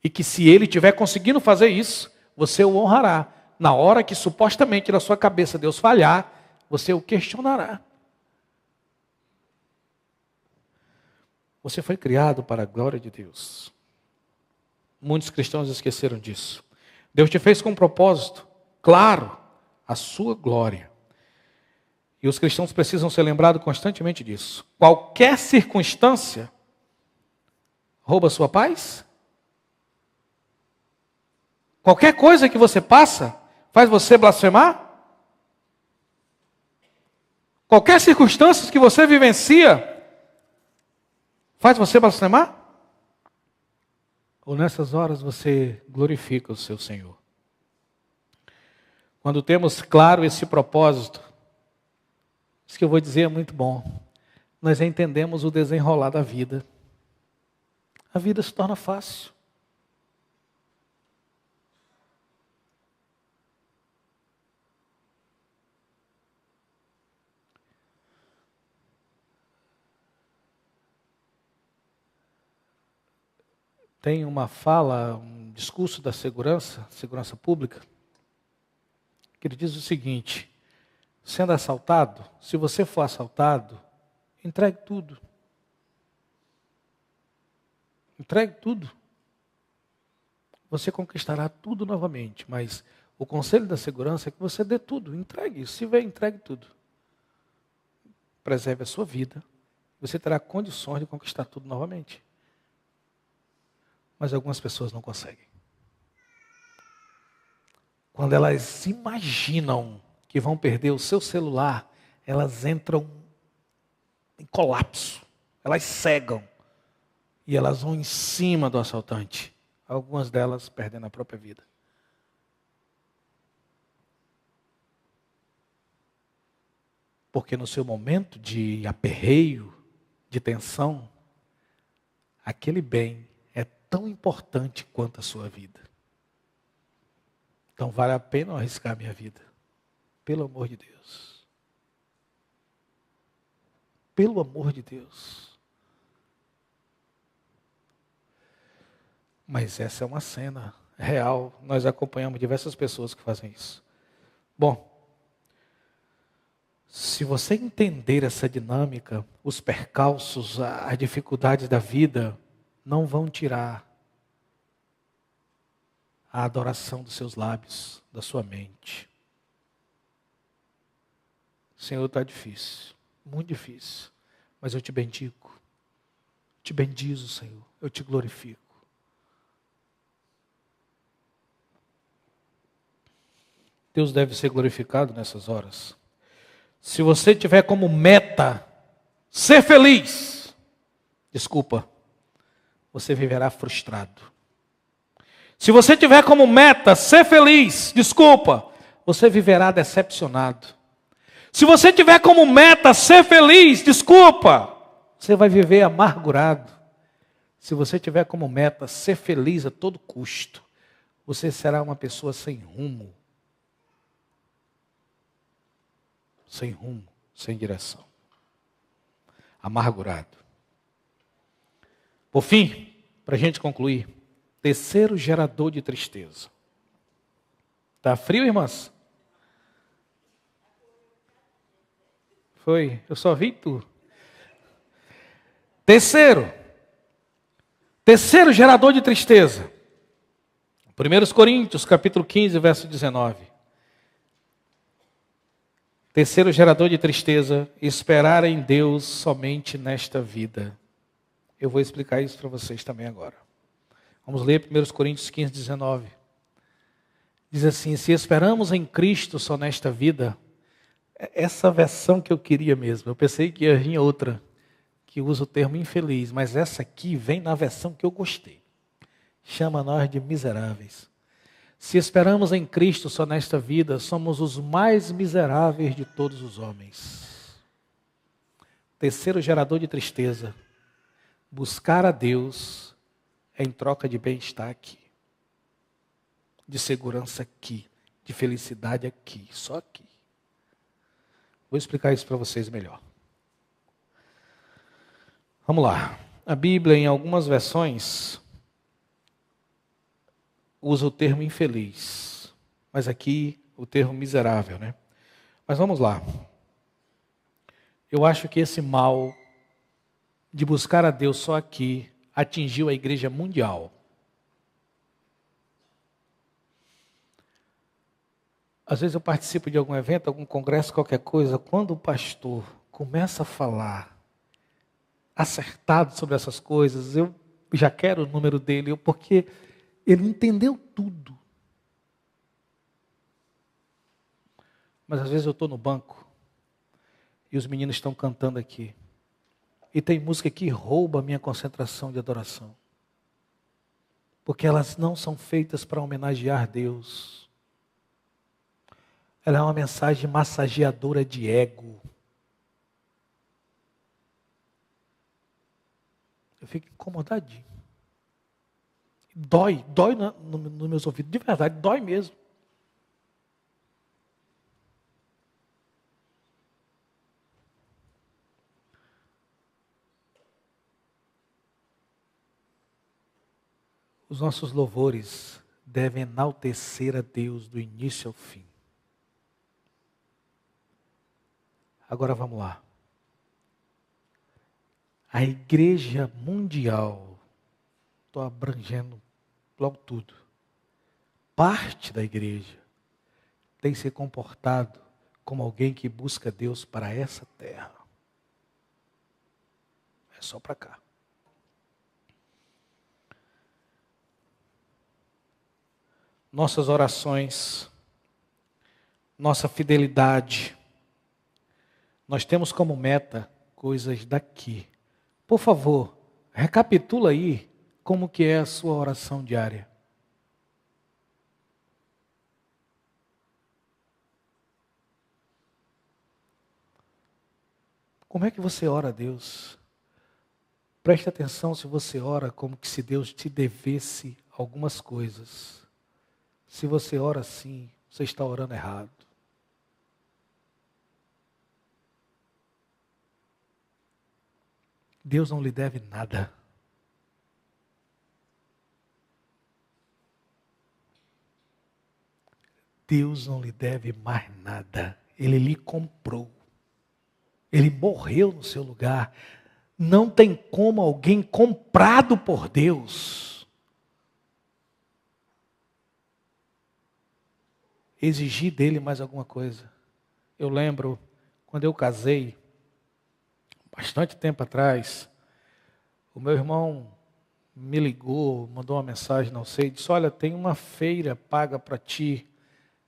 E que se Ele estiver conseguindo fazer isso, você o honrará. Na hora que supostamente na sua cabeça Deus falhar, você o questionará. Você foi criado para a glória de Deus. Muitos cristãos esqueceram disso. Deus te fez com um propósito, claro, a sua glória. E os cristãos precisam ser lembrados constantemente disso. Qualquer circunstância rouba sua paz? Qualquer coisa que você passa faz você blasfemar? Qualquer circunstância que você vivencia faz você blasfemar? Ou nessas horas você glorifica o seu Senhor? Quando temos claro esse propósito, isso que eu vou dizer é muito bom. Nós entendemos o desenrolar da vida. A vida se torna fácil. Tem uma fala, um discurso da segurança pública, que ele diz o seguinte: sendo assaltado, se você for assaltado, entregue tudo. Entregue tudo. Você conquistará tudo novamente, mas o conselho da segurança é que você dê tudo, entregue. Se vê, entregue tudo. Preserve a sua vida, você terá condições de conquistar tudo novamente. Mas algumas pessoas não conseguem. Quando elas imaginam que vão perder o seu celular, elas entram em colapso, elas cegam e elas vão em cima do assaltante. Algumas delas perdendo a própria vida. Porque no seu momento de aperreio, de tensão, aquele bem é tão importante quanto a sua vida. Então vale a pena eu arriscar a minha vida. Pelo amor de Deus. Pelo amor de Deus. Mas essa é uma cena real. Nós acompanhamos diversas pessoas que fazem isso. Bom, se você entender essa dinâmica, os percalços, as dificuldades da vida, não vão tirar a adoração dos seus lábios, da sua mente. Senhor, está difícil, muito difícil, mas eu te bendigo, te bendizo, Senhor, eu te glorifico. Deus deve ser glorificado nessas horas. Se você tiver como meta ser feliz, desculpa, você viverá frustrado. Se você tiver como meta ser feliz, desculpa, você viverá decepcionado. Se você tiver como meta ser feliz, desculpa, você vai viver amargurado. Se você tiver como meta ser feliz a todo custo, você será uma pessoa sem rumo. Sem rumo, sem direção. Amargurado. Por fim, para a gente concluir, terceiro gerador de tristeza. Está frio, irmãs? Foi, eu só vi tu. Terceiro gerador de tristeza. 1 Coríntios, capítulo 15, verso 19. Terceiro gerador de tristeza, esperar em Deus somente nesta vida. Eu vou explicar isso para vocês também agora. Vamos ler 1 Coríntios 15, 19. Diz assim: se esperamos em Cristo só nesta vida, essa versão que eu queria mesmo, eu pensei que ia vir outra, que usa o termo infeliz, mas essa aqui vem na versão que eu gostei. Chama nós de miseráveis. Se esperamos em Cristo só nesta vida, somos os mais miseráveis de todos os homens. Terceiro gerador de tristeza. Buscar a Deus em troca de bem-estar aqui. De segurança aqui. De felicidade aqui. Só aqui. Vou explicar isso para vocês melhor. Vamos lá. A Bíblia, em algumas versões, usa o termo infeliz. Mas aqui, o termo miserável, né? Mas vamos lá. Eu acho que esse mal de buscar a Deus só aqui atingiu a igreja mundial. Às vezes eu participo de algum evento, algum congresso, qualquer coisa, quando o pastor começa a falar acertado sobre essas coisas, eu já quero o número dele, porque ele entendeu tudo. Mas às vezes eu estou no banco e os meninos estão cantando aqui. E tem música que rouba a minha concentração de adoração. Porque elas não são feitas para homenagear Deus. Ela é uma mensagem massageadora de ego. Eu fico incomodadinho. Dói nos meus ouvidos. De verdade, dói mesmo. Os nossos louvores devem enaltecer a Deus do início ao fim. Agora vamos lá. A igreja mundial, estou abrangendo logo tudo, parte da igreja tem se comportado como alguém que busca Deus para essa terra. É só para cá. Nossas orações, nossa fidelidade, nós temos como meta coisas daqui. Por favor, recapitula aí como que é a sua oração diária. Como é que você ora a Deus? Preste atenção se você ora como que se Deus te devesse algumas coisas. Se você ora assim, você está orando errado. Deus não lhe deve nada. Deus não lhe deve mais nada. Ele lhe comprou. Ele morreu no seu lugar. Não tem como alguém comprado por Deus exigir dele mais alguma coisa. Eu lembro, quando eu casei, bastante tempo atrás, o meu irmão me ligou, mandou uma mensagem, não sei, disse, olha, tem uma feira paga para ti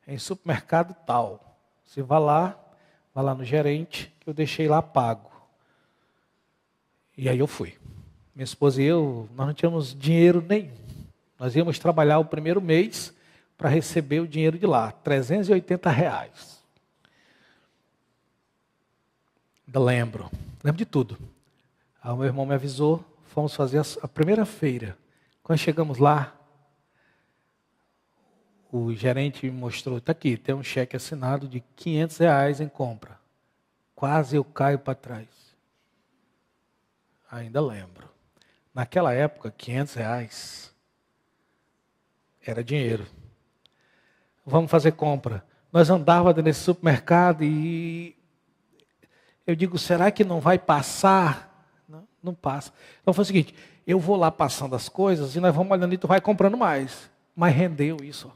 em supermercado tal. Você vai lá no gerente, que eu deixei lá pago. E aí eu fui. Minha esposa e eu, nós não tínhamos dinheiro nenhum. Nós íamos trabalhar o primeiro mês para receber o dinheiro de lá, R$380. Ainda lembro de tudo. Aí o meu irmão me avisou, fomos fazer a primeira feira. Quando chegamos lá, o gerente me mostrou, está aqui, tem um cheque assinado de R$500 em compra. Quase eu caio para trás. Ainda lembro. Naquela época, R$500 era dinheiro. Vamos fazer compra. Nós andávamos nesse supermercado e eu digo, será que não vai passar? Não passa. Então foi o seguinte, eu vou lá passando as coisas e nós vamos olhando e tu vai comprando mais. Mas rendeu isso.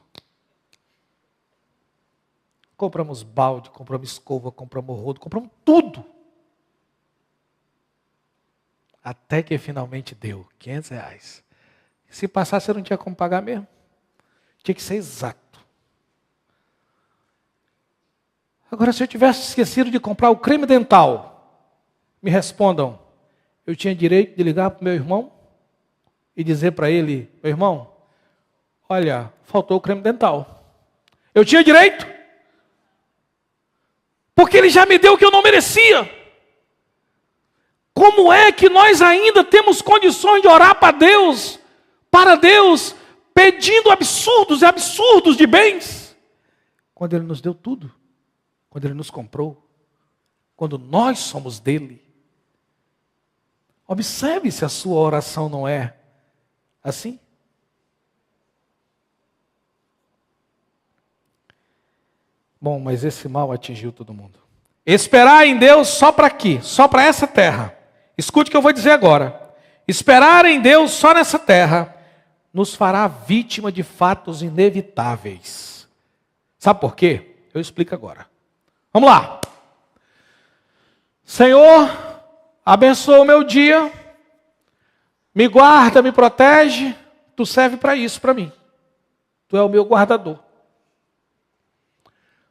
Compramos balde, compramos escova, compramos rodo, compramos tudo. Até que finalmente deu R$500. Se passasse eu não tinha como pagar mesmo. Tinha que ser exato. Agora, se eu tivesse esquecido de comprar o creme dental, me respondam, eu tinha direito de ligar para o meu irmão e dizer para ele, meu irmão, olha, faltou o creme dental. Eu tinha direito? Porque ele já me deu o que eu não merecia. como é que nós ainda temos condições de orar para Deus, pedindo absurdos e absurdos de bens, quando Ele nos deu tudo, quando Ele nos comprou, quando nós somos dele? Observe se a sua oração não é assim. Bom, mas esse mal atingiu todo mundo. Esperar em Deus só para quê? Só para essa terra. Escute o que eu vou dizer agora. Esperar em Deus só nessa terra nos fará vítima de fatos inevitáveis. Sabe por quê? Eu explico agora. Vamos lá. Senhor, abençoa o meu dia, me guarda, me protege. Tu serve para isso, para mim. Tu é o meu guardador.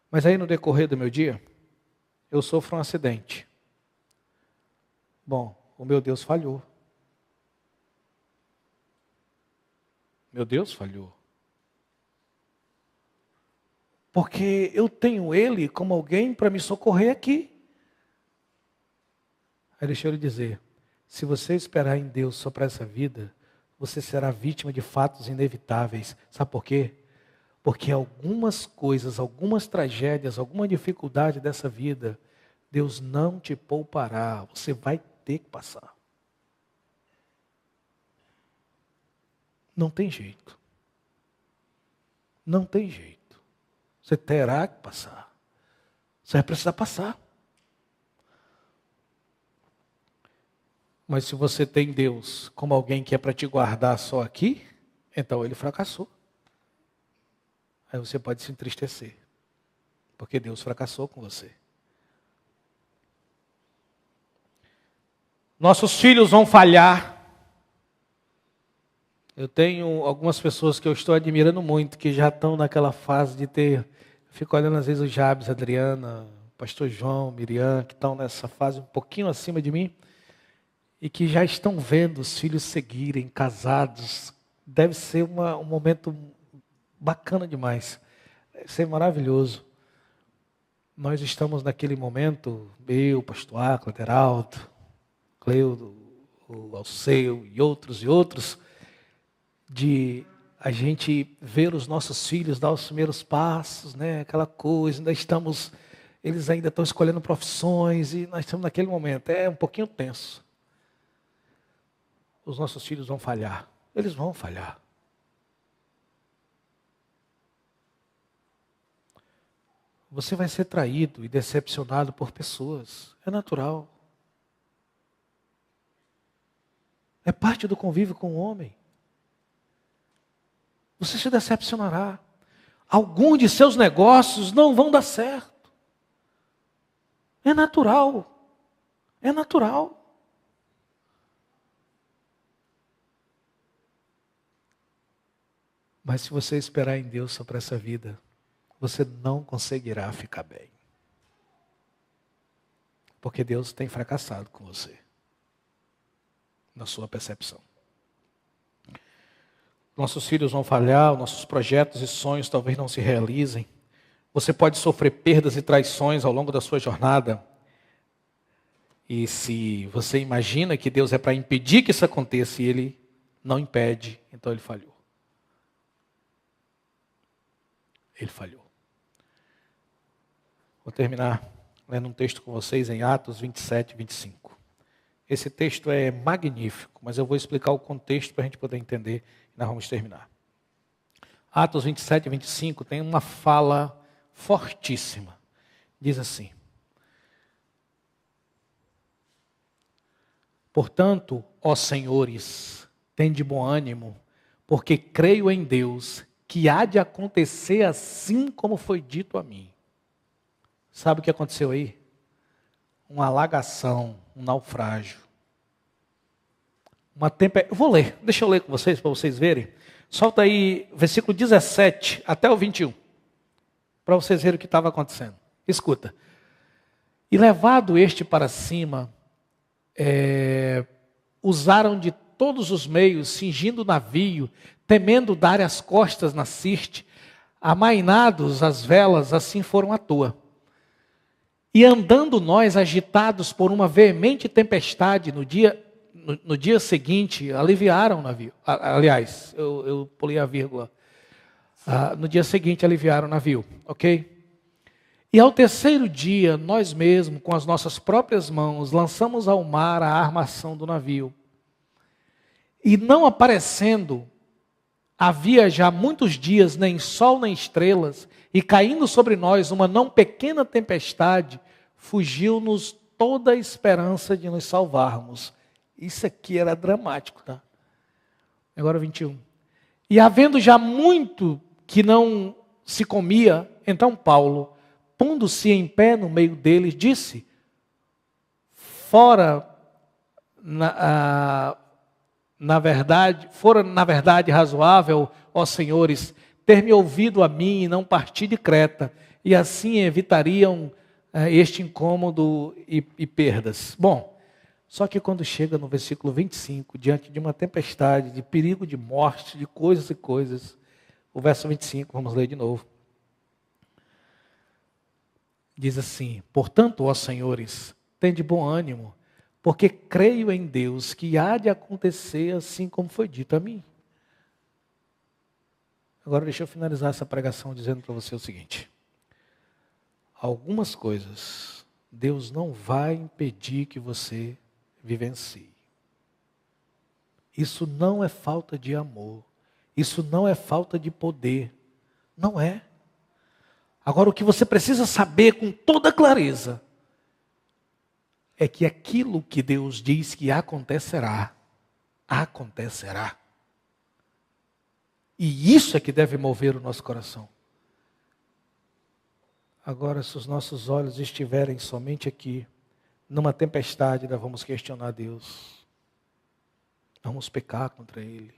Mas aí no decorrer do meu dia, eu sofro um acidente. Bom, o meu Deus falhou. Meu Deus falhou. Porque eu tenho Ele como alguém para me socorrer aqui. Aí deixa eu lhe dizer, se você esperar em Deus só para essa vida, você será vítima de fatos inevitáveis. Sabe por quê? Porque algumas coisas, algumas tragédias, alguma dificuldade dessa vida, Deus não te poupará. Você vai ter que passar. Não tem jeito. Não tem jeito. Você terá que passar. Você vai precisar passar. Mas se você tem Deus como alguém que é para te guardar só aqui, então Ele fracassou. Aí você pode se entristecer, porque Deus fracassou com você. Nossos filhos vão falhar. Eu tenho algumas pessoas que eu estou admirando muito, que já estão naquela fase de ter... Eu fico olhando às vezes o Jabes, a Adriana, o pastor João, Miriam, que estão nessa fase um pouquinho acima de mim, e que já estão vendo os filhos seguirem, casados. Deve ser um momento bacana demais. Deve ser maravilhoso. Nós estamos naquele momento, eu, pastor Áquila, Deraldo, Cleudo, o Alceu e outros, de a gente ver os nossos filhos dar os primeiros passos, né? Aquela coisa, eles ainda estão escolhendo profissões e nós estamos naquele momento. É um pouquinho tenso. Os nossos filhos vão falhar. Eles vão falhar. Você vai ser traído e decepcionado por pessoas. É natural. É parte do convívio com o homem. Você se decepcionará. Alguns de seus negócios não vão dar certo. É natural. É natural. Mas se você esperar em Deus só para essa vida, você não conseguirá ficar bem. Porque Deus tem fracassado com você. Na sua percepção. Nossos filhos vão falhar, nossos projetos e sonhos talvez não se realizem. Você pode sofrer perdas e traições ao longo da sua jornada. E se você imagina que Deus é para impedir que isso aconteça e Ele não impede, então Ele falhou. Ele falhou. Vou terminar lendo um texto com vocês em Atos 27, 25. Esse texto é magnífico, mas eu vou explicar o contexto para a gente poder entender e nós vamos terminar. Atos 27, 25 tem uma fala fortíssima. Diz assim: portanto, ó senhores, tende bom ânimo, porque creio em Deus, que há de acontecer assim como foi dito a mim. Sabe o que aconteceu aí? Uma alagação, um naufrágio. Eu vou ler, deixa eu ler com vocês, para vocês verem. Solta aí, versículo 17 até o 21, para vocês verem o que estava acontecendo. Escuta. E levado este para cima, usaram de todos os meios, cingindo o navio, temendo dar as costas na Sirte, amainados as velas, assim foram à toa. E andando nós, agitados por uma veemente tempestade, no dia seguinte, aliviaram o navio. Aliás, eu pulei a vírgula. No dia seguinte, aliviaram o navio, ok? E ao terceiro dia, nós mesmos, com as nossas próprias mãos, lançamos ao mar a armação do navio. E não aparecendo, havia já muitos dias, nem sol nem estrelas, e caindo sobre nós uma não pequena tempestade, fugiu-nos toda a esperança de nos salvarmos. Isso aqui era dramático, tá? Agora 21. E havendo já muito que não se comia, então Paulo, pondo-se em pé no meio deles, disse: fora na verdade razoável, ó senhores, ter-me ouvido a mim e não partir de Creta, e assim evitariam este incômodo e perdas. Bom, só que quando chega no versículo 25, diante de uma tempestade, de perigo de morte, de coisas e coisas, o verso 25, vamos ler de novo. Diz assim: portanto, ó senhores, tende bom ânimo, porque creio em Deus que há de acontecer assim como foi dito a mim. Agora deixa eu finalizar essa pregação dizendo para você o seguinte: algumas coisas Deus não vai impedir que você vivencie. Isso não é falta de amor, isso não é falta de poder, não é. Agora o que você precisa saber com toda clareza é que aquilo que Deus diz que acontecerá, acontecerá. E isso é que deve mover o nosso coração. Agora, se os nossos olhos estiverem somente aqui, numa tempestade, nós vamos questionar Deus. Nós vamos pecar contra Ele.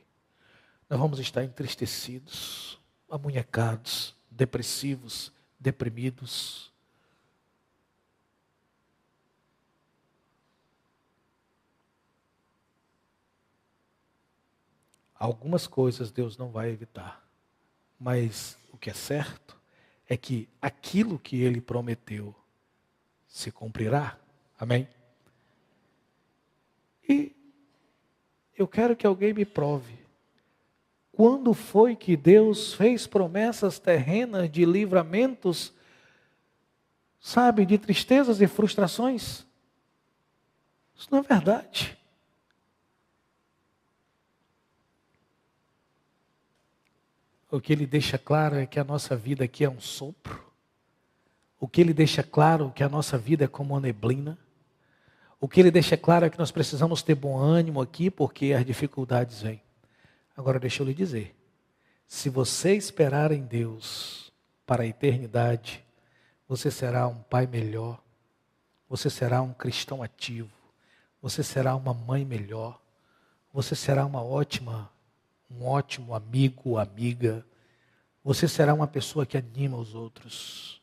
Nós vamos estar entristecidos, amunhecados, depressivos, deprimidos. Algumas coisas Deus não vai evitar, mas o que é certo é que aquilo que Ele prometeu se cumprirá. Amém? E eu quero que alguém me prove. Quando foi que Deus fez promessas terrenas de livramentos, sabe, de tristezas e frustrações? Isso não é verdade. O que Ele deixa claro é que a nossa vida aqui é um sopro. O que Ele deixa claro é que a nossa vida é como uma neblina. O que Ele deixa claro é que nós precisamos ter bom ânimo aqui, porque as dificuldades vêm. Agora deixa eu lhe dizer, se você esperar em Deus para a eternidade, você será um pai melhor, você será um cristão ativo, você será uma mãe melhor, você será um ótimo amigo, amiga, você será uma pessoa que anima os outros.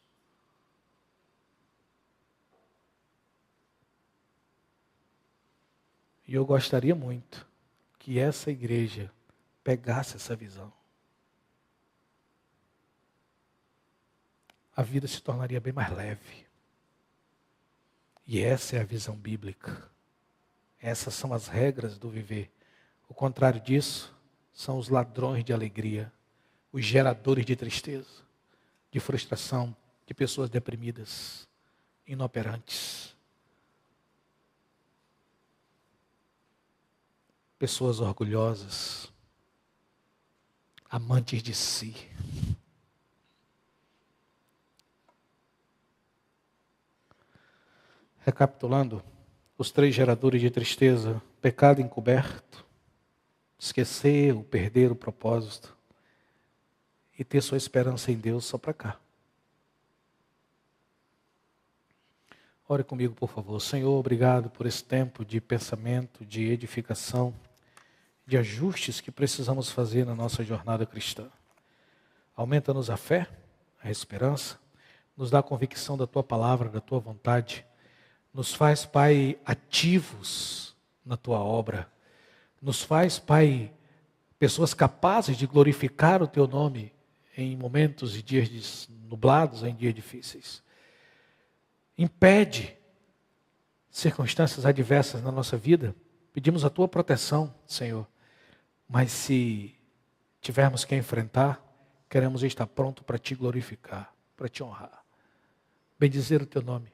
E eu gostaria muito que essa igreja pegasse essa visão. A vida se tornaria bem mais leve. E essa é a visão bíblica. Essas são as regras do viver. O contrário disso são os ladrões de alegria, os geradores de tristeza, de frustração, de pessoas deprimidas, inoperantes. Pessoas orgulhosas, amantes de si. Recapitulando, os 3 geradores de tristeza: pecado encoberto, esquecer ou perder o propósito e ter sua esperança em Deus só para cá. Ore comigo, por favor. Senhor, obrigado por esse tempo de pensamento, de edificação, de ajustes que precisamos fazer na nossa jornada cristã. Aumenta-nos a fé, a esperança, nos dá a convicção da Tua palavra, da Tua vontade. Nos faz, Pai, ativos na Tua obra. Nos faz, Pai, pessoas capazes de glorificar o Teu nome em momentos e dias nublados, em dias difíceis. impede circunstâncias adversas na nossa vida. Pedimos a tua proteção, Senhor. Mas se tivermos que enfrentar, queremos estar pronto para te glorificar, para te honrar. Bendizer o teu nome.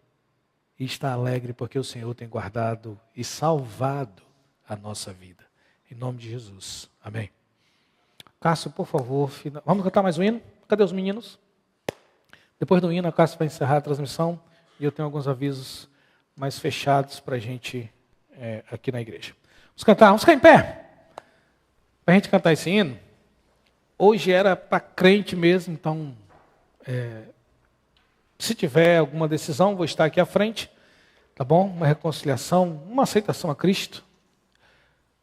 E estar alegre porque o Senhor tem guardado e salvado a nossa vida. Em nome de Jesus. Amém. Cássio, por favor, vamos cantar mais um hino? Cadê os meninos? Depois do hino, a Cássio vai encerrar a transmissão. E eu tenho alguns avisos mais fechados para a gente aqui na igreja. Vamos ficar em pé. Para a gente cantar esse hino. Hoje era para crente mesmo, então, se tiver alguma decisão, vou estar aqui à frente, tá bom? Uma reconciliação, uma aceitação a Cristo,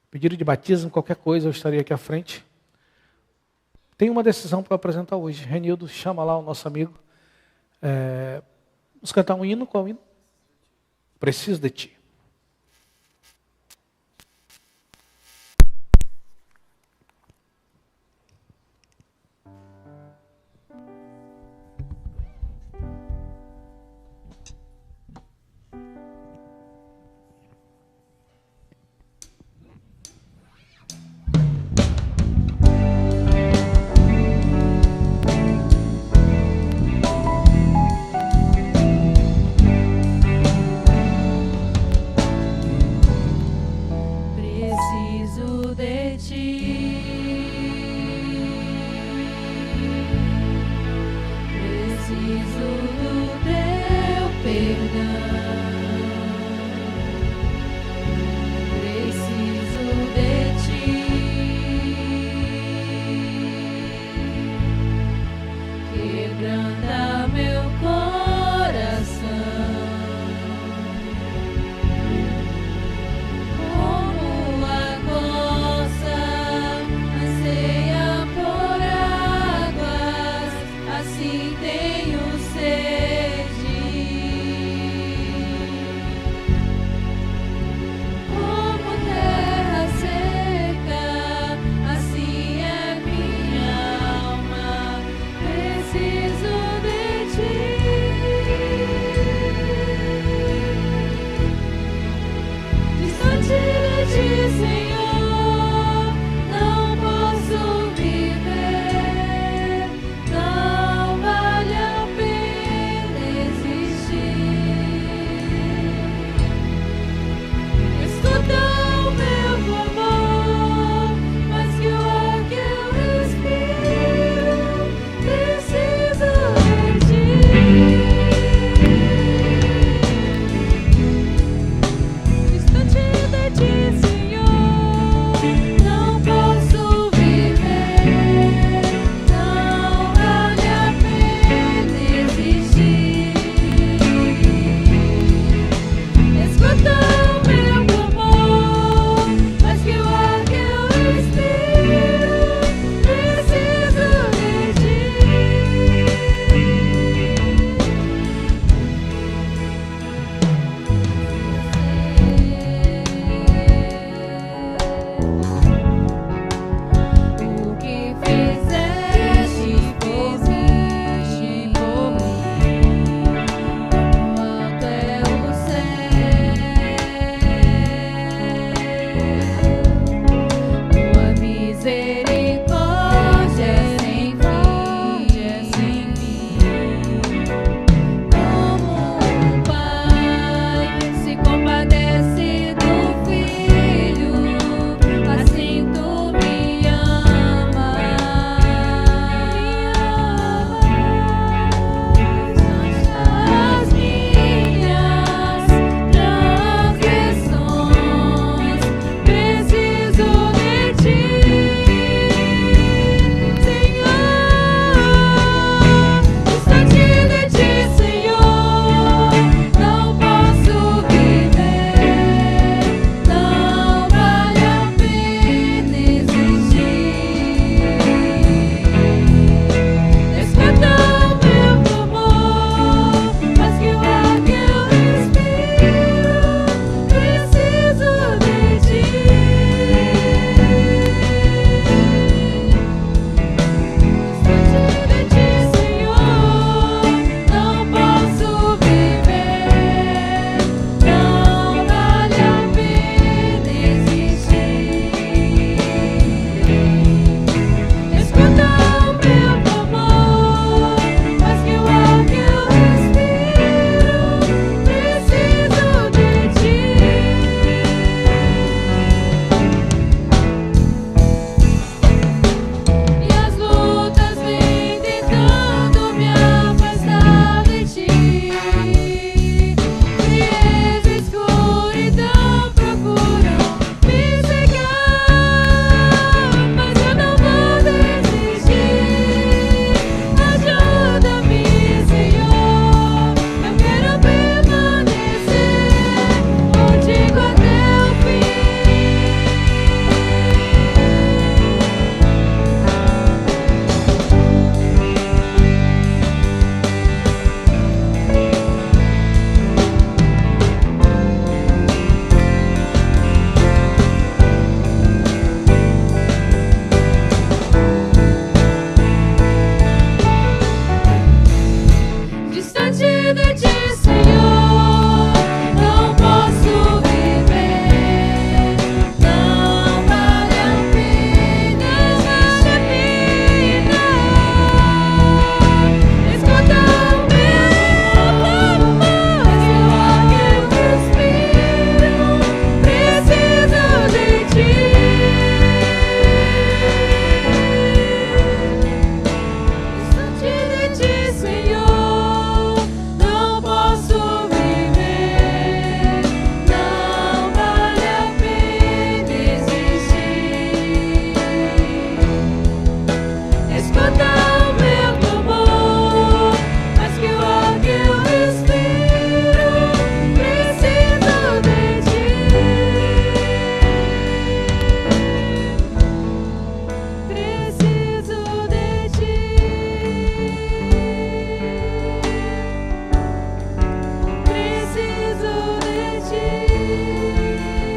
pedido de batismo, qualquer coisa, eu estaria aqui à frente. Tem uma decisão para apresentar hoje. Renildo, chama lá o nosso amigo. Vamos cantar um hino, qual hino? Preciso de ti.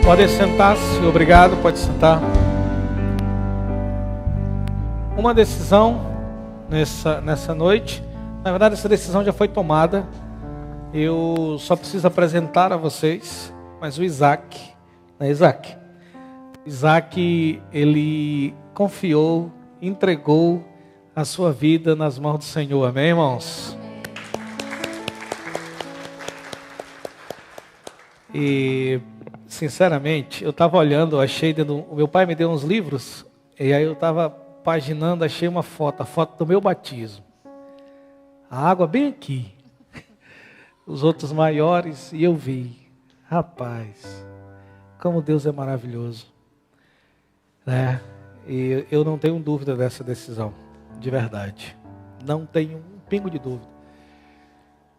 Pode sentar-se, obrigado, pode sentar. Uma decisão nessa noite, na verdade essa decisão já foi tomada, eu só preciso apresentar a vocês, mas o Isaac, ele confiou, entregou a sua vida nas mãos do Senhor, amém, irmãos? E, sinceramente, eu estava olhando, o meu pai me deu uns livros, e aí eu estava paginando, achei uma foto, a foto do meu batismo. A água bem aqui, os outros maiores, e eu vi, rapaz, como Deus é maravilhoso, né? E eu não tenho dúvida dessa decisão, de verdade, não tenho um pingo de dúvida.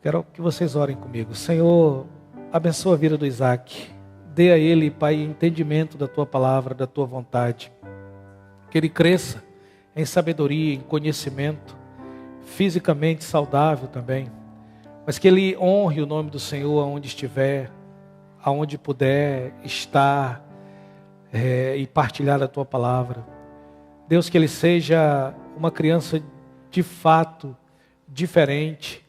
Quero que vocês orem comigo. Senhor, abençoa a vida do Isaac. Dê a ele, Pai, entendimento da Tua palavra, da Tua vontade. Que ele cresça em sabedoria, em conhecimento, fisicamente saudável também. Mas que ele honre o nome do Senhor aonde estiver, aonde puder estar e partilhar a Tua palavra. Deus, que ele seja uma criança de fato diferente,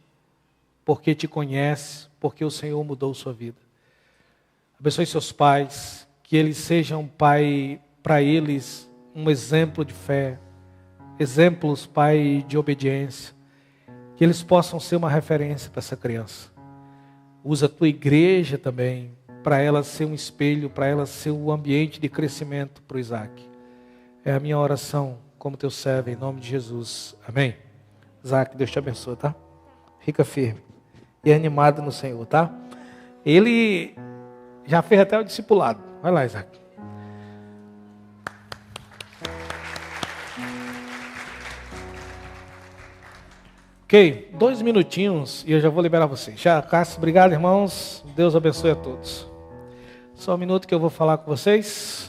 porque Te conhece, porque o Senhor mudou sua vida. Abençoe seus pais, que eles sejam, Pai, para eles um exemplo de fé, exemplos, Pai, de obediência, que eles possam ser uma referência para essa criança. Usa a Tua igreja também, para ela ser um espelho, para ela ser um ambiente de crescimento para o Isaac. É a minha oração como Teu servo, em nome de Jesus. Amém? Isaac, Deus te abençoe, tá? Fica firme e animado no Senhor, tá? Ele já fez até o discipulado. Vai lá, Isaac. Ok, 2 minutinhos e eu já vou liberar vocês. Já, Cássio, obrigado, irmãos. Deus abençoe a todos. Só um minuto que eu vou falar com vocês.